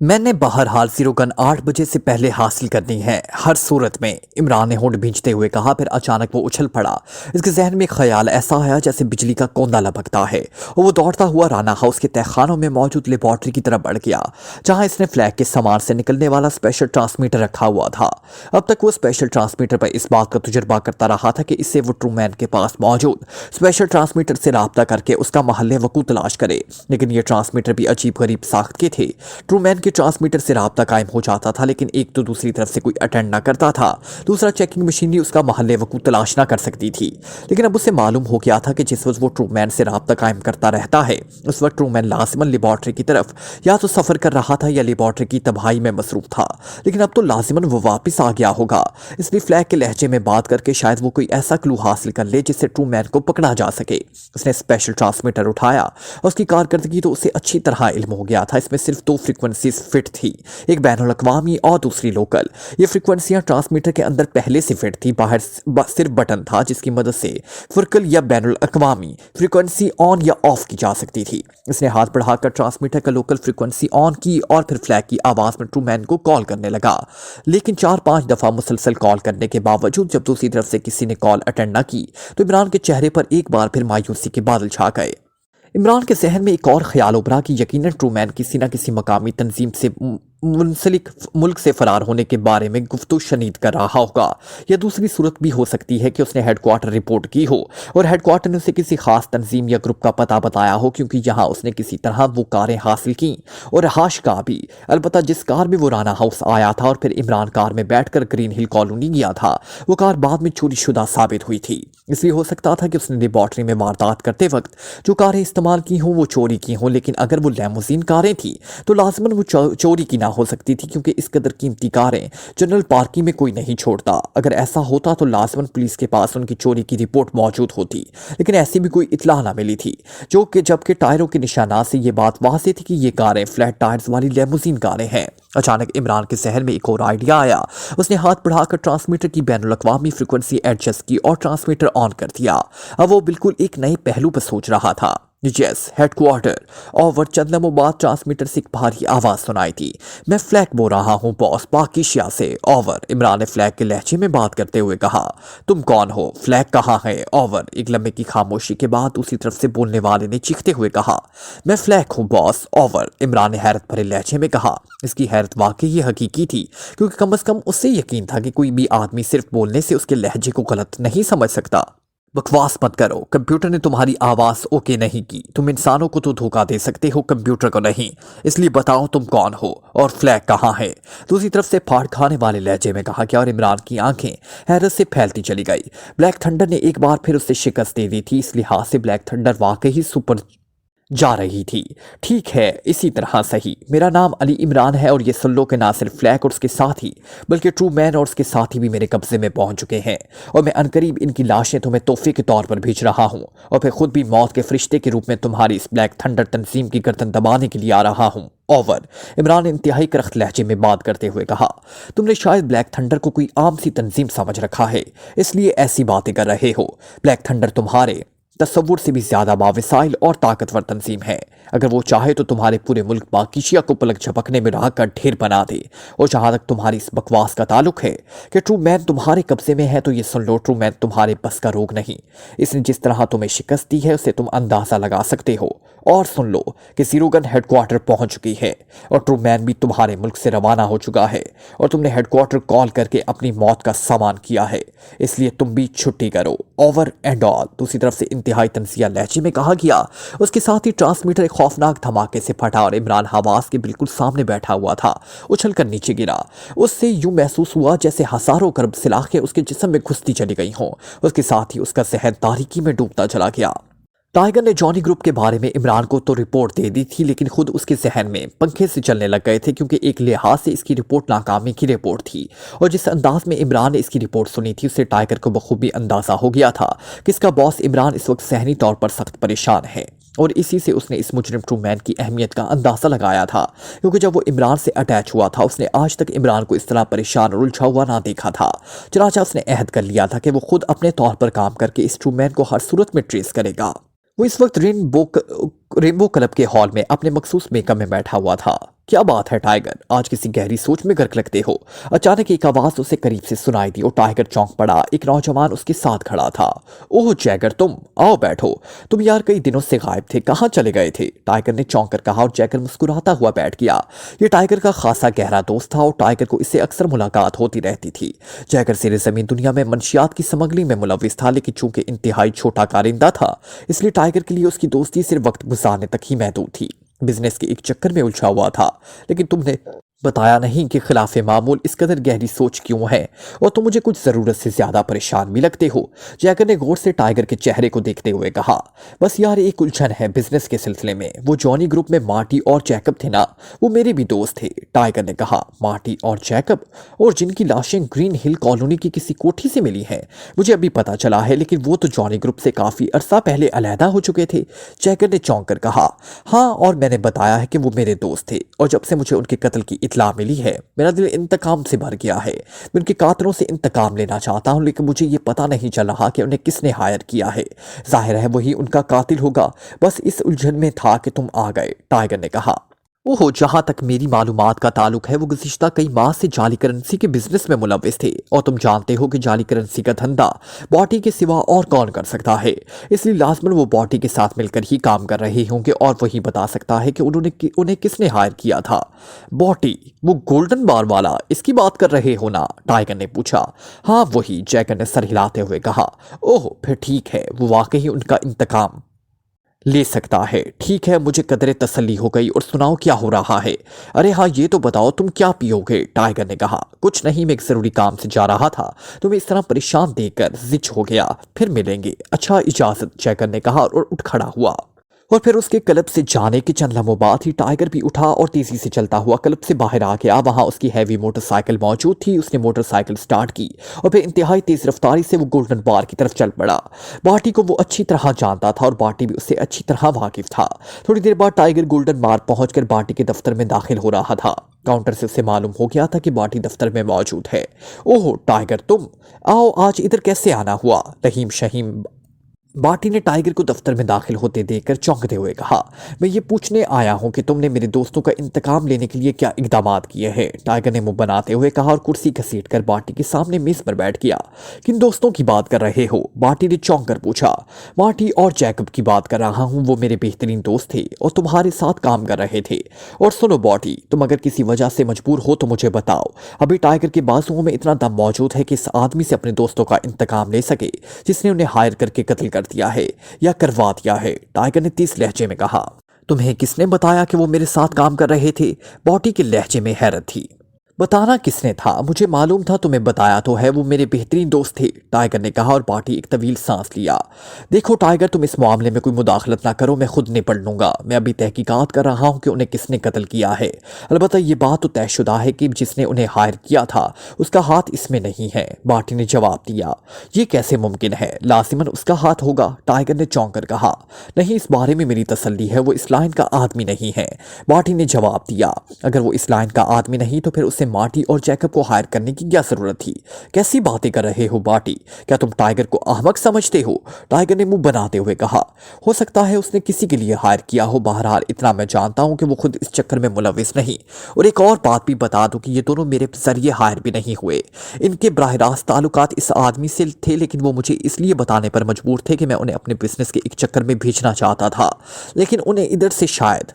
मैंने बहरहाल जीरोगन 8 बजे से पहले हासिल करनी है, हर सूरत में, इमरान ने होंठ भींचते हुए कहा। फिर अचानक वो उछल पड़ा। इसके जहन में ख्याल ऐसा आया जैसे बिजली का कोंदा लपकता है और वो दौड़ता हुआ राना हाउस के तहखानों में मौजूद लेबॉर्ट्री की तरफ बढ़ गया, जहां इसने फ्लैग के सामान से निकलने वाला स्पेशल ट्रांसमीटर रखा हुआ था। अब तक वो स्पेशल ट्रांसमीटर पर इस बात का तजुर्बा करता रहा था कि इससे वो ट्रूमैन के पास मौजूद स्पेशल ट्रांसमीटर से राब्ता करके उसका महल वकूअ तलाश करे। लेकिन ये ट्रांसमीटर भी अजीब गरीब साख्त के थे। ट्रूमैन के ट्रांसमीटर से राब्ता कायम हो जाता था, लेकिन एक तो दूसरी तरफ से कोई अटेंड ना करता था, दूसरा चेकिंग मशीनरी उसका महल वकूअ तलाश ना कर सकती थी। लेकिन अब उसे मालूम हो गया था कि जिस वक्त वो ट्रूमैन से राब्ता कायम करता रहता है उस वक्त ट्रूमैन लाजिमन लेबॉर्ट्री की तरफ या तो सफर कर रहा था या लेबॉर्ट्री की तबाही में मसरूफ था। लेकिन अब तो लाजिमन वो वापस आ गया होगा, इसलिए फ्लैग के लहजे में बात करके शायद वो कोई ऐसा क्लू हासिल कर ले जिससे ट्रूमैन को पकड़ा जा सके। उसने स्पेशल ट्रांसमीटर उठाया और उसकी कारकर्दगी तो उसे अच्छी तरह इल्म हो गया था। इसमें सिर्फ 2 फ्रीक्वेंसीज फिट थी, एक बैनुल अक़वामी और दूसरी लोकल। ये फ्रीक्वेंसियां ट्रांसमीटर के अंदर पहले से फिट थी, बाहर सिर्फ बटन था जिसकी मदद से फुरकल या बैनुल अक़वामी फ्रीक्वेंसी ऑन या ऑफ की जा सकती थी। इसने हाथ बढ़ाकर ट्रांसमीटर का लोकल फ्रीक्वेंसी ऑन की और फिर फ्लैग की आवाज में ट्रूमैन को कॉल करने लगा। लेकिन 4-5 दफा मुसलसल कॉल करने के बावजूद जब दूसरी तरफ से किसी ने कॉल अटेंड न की तो इमरान के चेहरे पर एक बार फिर मायूसी के बादल छा गए। इमरान के जहन में एक और ख्याल उभरा कि यकीनन ट्रूमैन किसी न किसी मकामी तंजीम से मुंसलिक मुल्क से फरार होने के बारे में गुफ्तगू शनीद कर रहा होगा, या दूसरी सूरत भी हो सकती है कि उसने हेडक्वार्टर रिपोर्ट की हो और हेडक्वार्टर ने उसे किसी खास तंजीम या ग्रुप का पता बताया हो, क्योंकि यहाँ उसने किसी तरह वो कारें हासिल की और रहाश का भी। अलबत्ता जिस कार में वो राना हाउस आया था और फिर इमरान कार में बैठकर ग्रीन हिल कॉलोनी गया था, वो कार बाद में चोरी शुदा साबित हुई थी। इसलिए हो सकता था कि उसने लेबॉर्ट्री में वारदात करते वक्त जो कारें इस्तेमाल की हों वो चोरी की हों। लेकिन अगर वो लैमुज़ीन कारें थी तो लाजमन वो चोरी की ना हो सकती थी, क्योंकि इस कदर कीमती कारें जनरल पार्किंग में कोई नहीं छोड़ता। अगर ऐसा होता तो लाजमन पुलिस के पास उनकी चोरी की रिपोर्ट मौजूद होती, लेकिन ऐसी भी कोई इत्ला ना मिली थी। जबकि टायरों के निशानात से ये बात वाज़ेह थी कि ये कारें फ्लैट टायर्स वाली लैमुज़ीन कारें हैं। अचानक इमरान के जहन में एक और आइडिया आया। उसने हाथ बढ़ाकर ट्रांसमीटर की बैनुल अक़वामी फ्रीक्वेंसी एडजस्ट की और ट्रांसमीटर ऑन कर दिया। अब वो बिल्कुल एक नए पहलू पर सोच रहा था। Yes, headquarter. और चंद लम्हों बाद ट्रांसमीटर से एक भारी आवाज सुनाई थी। मैं फ्लैग बोल रहा हूँ बॉस, पाकिस्तान से। ओवर। इमरान ने फ्लैग के लहजे में बात करते हुए कहा। तुम कौन हो? फ्लैग कहाँ है? ओवर। एक लम्हे की खामोशी के बाद दूसरी तरफ से बोलने वाले ने चीखते हुए कहा, मैं फ्लैग हूँ बॉस। ओवर। इमरान ने हैरत भरे लहजे में कहा। इसकी हैरत वाकई हकीकी थी, क्योंकि कम अज कम उससे यकीन था कि कोई भी आदमी सिर्फ बोलने से उसके लहजे को गलत नहीं समझ सकता। बकवास मत करो, कंप्यूटर ने तुम्हारी आवाज ओके नहीं की। तुम इंसानों को तो धोखा दे सकते हो, कंप्यूटर को नहीं। इसलिए बताओ तुम कौन हो और फ्लैग कहाँ है? दूसरी तरफ से फाड़ खाने वाले लहजे में कहा गया और इमरान की आंखें हैरत से फैलती चली गई। ब्लैक थंडर ने एक बार फिर उससे शिकस्त दे दी थी। इस लिहाज से ब्लैक थंडर वाकई सुपर जा रही थी। ठीक है, इसी तरह सही। मेरा नाम अली इमरान है और ये सुन लो कि ना सिर्फ फ्लैग और उसके साथ ही बल्कि ट्रू मैन और उसके साथी भी मेरे कब्जे में पहुंच चुके हैं और मैं अनकरीब इनकी लाशें तुम्हें तोहफे के तौर पर भेज रहा हूं और फिर खुद भी मौत के फरिश्ते के रूप में तुम्हारी इस ब्लैक थंडर तंजीम की गर्दन दबाने के लिए आ रहा हूं। ओवर। इमरान ने इंतहाई करख्त लहजे में बात करते हुए कहा, तुमने शायद ब्लैक थंडर को कोई आम सी तंजीम समझ रखा है, इसलिए ऐसी बातें कर रहे हो। ब्लैक थंडर तुम्हारे तस्वुर से भी ज्यादा बाविसाइल और ताकतवर तंजीम है। अगर वो चाहे तो तुम्हारे पूरे मुल्क बाकिशिया को पलक झपकने में रखकर ढेर बना दे। और जहां तक तुम्हारी इस बकवास का ताल्लुक है कि ट्रू मैन तुम्हारे कब्जे में है, तो ये सुन लो, ट्रू मैन तुम्हारे बस का रोग नहीं। इसने जिस तरह तुम्हें शिकस्त दी है उससे तुम अंदाजा लगा सकते हो। और सुन लो कि जीरोगन हेडक्वार्टर पहुंच चुकी है और ट्रू मैन भी तुम्हारे मुल्क से रवाना हो चुका है और तुमने हेडक्वार्टर कॉल करके अपनी मौत का सामान किया है, इसलिए तुम भी छुट्टी करो। Over and all. दूसरी तरफ से इंतहाई तंजिया लहजे में कहा गया। उसके साथ ही ट्रांसमीटर एक खौफनाक धमाके से फटा और इमरान हवास के बिल्कुल सामने बैठा हुआ था, उछलकर नीचे गिरा। उससे यूं महसूस हुआ जैसे हजारों करब सलाखें उसके जिस्म में घुसती चली गई हों। उसके साथ ही उसका जहन तारीकी में डूबता चला गया। टाइगर ने जॉनी ग्रुप के बारे में इमरान को तो रिपोर्ट दे दी थी, लेकिन खुद उसके जहन में पंखे से चलने लग गए थे, क्योंकि एक लिहाज से इसकी रिपोर्ट नाकामी की रिपोर्ट थी। और जिस अंदाज में इमरान ने इसकी रिपोर्ट सुनी थी उससे टाइगर को बखूबी अंदाजा हो गया था कि इसका बॉस इमरान इस वक्त सहनी तौर पर सख्त परेशान है। और इसी से उसने इस मुजरिम ट्रू मैन की अहमियत का अंदाजा लगाया था, क्योंकि जब वो इमरान से अटैच हुआ था उसने आज तक इमरान को इस तरह परेशान और उलझा हुआ ना देखा था। चनाचा उसने अहद कर लिया था कि वो खुद अपने तौर पर काम करके इस ट्रू मैन को हर सूरत में ट्रेस करेगा। वो इस वक्त रेनबो क्लब के हॉल में अपने मखसूस मेकअप में बैठा हुआ था। क्या बात है टाइगर, आज किसी गहरी सोच में गर्क लगते हो? अचानक एक आवाज उसे करीब से सुनाई दी और टाइगर चौंक पड़ा। एक नौजवान उसके साथ खड़ा था। ओह जैगर, तुम आओ बैठो। तुम यार कई दिनों से गायब थे, कहाँ चले गए थे? टाइगर ने चौंक कर कहा और जैगर मुस्कुराता हुआ बैठ गया। ये टाइगर का खासा गहरा दोस्त था और टाइगर को इससे अक्सर मुलाकात होती रहती थी। जैगर सिरे जमीन दुनिया में मंशियात की स्मगलिंग में मुलविस था, लेकिन चूंकि इंतहाई छोटा कारिंदा था इसलिए टाइगर के लिए उसकी दोस्ती सिर्फ वक्त गुजारने तक ही महदूद थी। बिजनेस के एक चक्कर में उलझा हुआ था। लेकिन तुमने बताया नहीं कि खिलाफे मामूल इस कदर गहरी सोच क्यों है और तुम मुझे कुछ जरूरत से ज्यादा परेशान भी लगते हो। जैगर ने गौर से टाइगर के चेहरे को देखते हुए कहा, बस यार एक उलझन है बिजनेस के सिलसिले में। वो जॉनी ग्रुप में मार्टी और जैकब थे ना, वो मेरे भी दोस्त थे। टाइगर ने कहा, मार्टी और जैकब, और जिनकी लाशें ग्रीन हिल कॉलोनी की किसी कोठी से मिली हैं? मुझे अभी पता चला है, लेकिन वो तो जॉनी ग्रुप से काफी अरसा पहले अलहदा हो चुके थे। जैगर ने चौंक कर कहा, हाँ, और मैंने बताया है कि वो मेरे दोस्त थे और जब से मुझे उनके कत्ल की इतला मिली है मेरा दिल इंतकाम से भर गया है। मैं उनके कातलों से इंतकाम लेना चाहता हूं, लेकिन मुझे ये पता नहीं चल रहा कि उन्हें किसने हायर किया है। जाहिर है वही उनका कातिल होगा। बस इस उलझन में था कि तुम आ गए। टाइगर ने कहा, ओहो, जहां तक मेरी मालूमात का ताल्लुक है वो गुज़िश्ता कई माह से जाली करेंसी के बिजनेस में मुलविस थे और तुम जानते हो कि जाली करेंसी का धंधा बॉटी के सिवा और कौन कर सकता है। इसलिए लाजमन वो बॉटी के साथ मिलकर ही काम कर रहे होंगे और वही बता सकता है कि उन्हें किसने हायर किया था। बॉटी, वो गोल्डन बार वाला, इसकी बात कर रहे हो ना? टाइगर ने पूछा। हाँ वही, जैगर ने सर हिलाते हुए कहा। ओह, फिर ठीक है, वो वाकई उनका इंतकाम ले सकता है। ठीक है, मुझे कदरे तसल्ली हो गई। और सुनाओ क्या हो रहा है? अरे हाँ, ये तो बताओ तुम क्या पियोगे? टाइगर ने कहा, कुछ नहीं, मैं एक जरूरी काम से जा रहा था, तुम्हें इस तरह परेशान देखकर जिच हो गया। फिर मिलेंगे। अच्छा, इजाजत, जैगर ने कहा और उठ खड़ा हुआ। और फिर उसके क्लब से जाने के चंद लम्हों बाद ही टाइगर भी उठा और तेजी से चलता हुआ क्लब से बाहर आ गया। वहां उसकी हैवी मोटरसाइकिल मौजूद थी। उसने मोटरसाइकिल स्टार्ट की और फिर इंतहाई तेज रफ्तारी से वो गोल्डन बार की तरफ चल पड़ा। बाटी को वो अच्छी तरह जानता था और बाटी भी उससे अच्छी तरह वाकिफ था। थोड़ी देर बाद टाइगर गोल्डन बार पहुंचकर बाटी के दफ्तर में दाखिल हो रहा था। काउंटर से उसे मालूम हो गया था कि बाटी दफ्तर में मौजूद है। ओह टाइगर, तुम आओ, आज इधर कैसे आना हुआ? रहीम शहीम बाटी ने टाइगर को दफ्तर में दाखिल होते देखकर चौंकते हुए कहा, मैं ये पूछने आया हूं कि तुमने मेरे दोस्तों का इंतकाम लेने के लिए क्या इकदामात किए हैं? टाइगर ने मुंह बनाते हुए कहा और कुर्सी घसीटकर बाटी के सामने मेज पर बैठ गया। किन दोस्तों की बात कर रहे हो? बाटी ने चौंक कर पूछा। मार्टी और जैकब की बात कर रहा हूं, वो मेरे बेहतरीन दोस्त थे और तुम्हारे साथ काम कर रहे थे। और सुनो बॉटी, तुम अगर किसी वजह से मजबूर हो तो मुझे बताओ। अभी टाइगर के बाजुओं में इतना दम मौजूद है कि इस आदमी से अपने दोस्तों का इंतकाम ले सके जिसने उन्हें हायर करके कत्ल कर दिया है या करवा दिया है। टाइगर ने तेज लहजे में कहा। तुम्हें किसने बताया कि वो मेरे साथ काम कर रहे थे? बॉटी के लहजे में हैरत थी। बताना किसने था? मुझे मालूम था, तुम्हें बताया तो है, वो मेरे बेहतरीन दोस्त थे, टाइगर ने कहा और बाटी एक तवील सांस लिया। देखो टाइगर, तुम इस मामले में कोई मुदाखलत ना करो, मैं खुद निपट लूंगा। मैं अभी तहकीकात कर रहा हूँ कि उन्हें किसने कत्ल किया है। अलबत्ता ये बात तो तयशुदा है कि जिसने उन्हें हायर किया था उसका हाथ इसमें नहीं है, बाटी ने जवाब दिया। ये कैसे मुमकिन है? लाजिमन उसका हाथ होगा, टाइगर ने चौंक कर कहा। नहीं, इस बारे में मेरी तसल्ली है, वो इस लाइन का आदमी नहीं है, बाटी ने जवाब दिया। अगर वो इस लाइन का आदमी नहीं तो फिर उसे मार्टी और जैकब को हायर करने की क्या जरूरत थी? कैसी बातें कर रहे हो बाटी? क्या तुम टाइगर को अहमक समझते हो? टाइगर ने मुंह बनाते हुए कहा। हो सकता है उसने किसी के लिए हायर किया हो, बहरहाल इतना मैं जानता हूं कि वो खुद इस चक्कर में मुलविस नहीं। और एक और बात भी बता दूं कि ये दोनों मेरे जरिए हायर भी नहीं हुए। इनके बराह रास्त ताल्लुकात इस आदमी से थे, लेकिन वो मुझे इसलिए बताने पर मजबूर थे कि मैं उन्हें अपने बिजनेस के एक चक्कर में भेजना चाहता था, लेकिन उन्हें इधर से शायद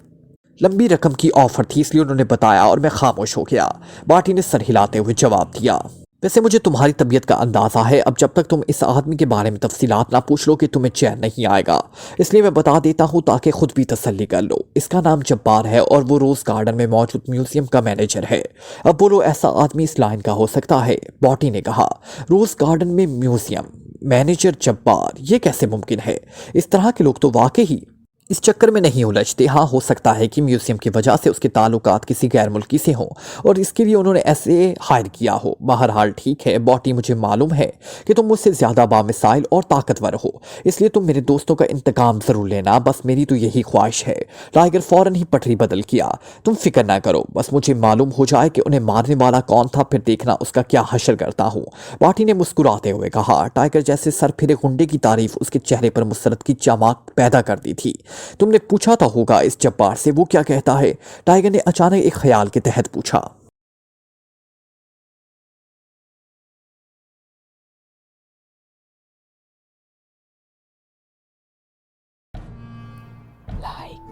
लंबी रकम की ऑफर थी, इसलिए उन्होंने बताया और मैं खामोश हो गया। बाटी ने सर हिलाते हुए जवाब दिया। वैसे मुझे तुम्हारी तबीयत का अंदाज़ा है, अब जब तक तुम इस आदमी के बारे में तफसीलात ना पूछ लो कि तुम्हें चैन नहीं आएगा, इसलिए मैं बता देता हूँ ताकि खुद भी तसल्ली कर लो। इसका नाम जब्बार है और वो रोज़ गार्डन में मौजूद म्यूजियम का मैनेजर है। अब बोलो, ऐसा आदमी इस लाइन का हो सकता है? बाटी ने कहा। रोज़ गार्डन में म्यूजियम मैनेजर जब्बार, ये कैसे मुमकिन है? इस तरह के लोग तो वाकई इस चक्कर में नहीं उलझते। हाँ, हो सकता है कि म्यूजियम की वजह से उसके ताल्लुकात किसी गैर मुल्की से हों और इसके लिए उन्होंने ऐसे हायर किया हो। बहरहाल ठीक है बॉटी, मुझे मालूम है कि तुम मुझसे ज़्यादा बामिसाइल और ताकतवर हो, इसलिए तुम मेरे दोस्तों का इंतकाम ज़रूर लेना, बस मेरी तो यही ख्वाहिश है। टाइगर फौरन ही पटरी बदल किया। तुम फिक्र ना करो, बस मुझे मालूम हो जाए कि उन्हें मारने वाला कौन था, फिर देखना उसका क्या हशर करता हूँ, बाटी ने मुस्कुराते हुए कहा। टाइगर जैसे सर फिरे गुंडे की तारीफ उसके चेहरे पर मुसरत की चमक पैदा कर दी थी। तुमने पूछा तो होगा इस जब्बार से वो क्या कहता है? टाइगर ने अचानक एक ख्याल के तहत पूछा। Like,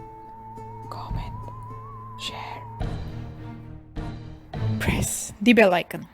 comment, share, press the bell icon.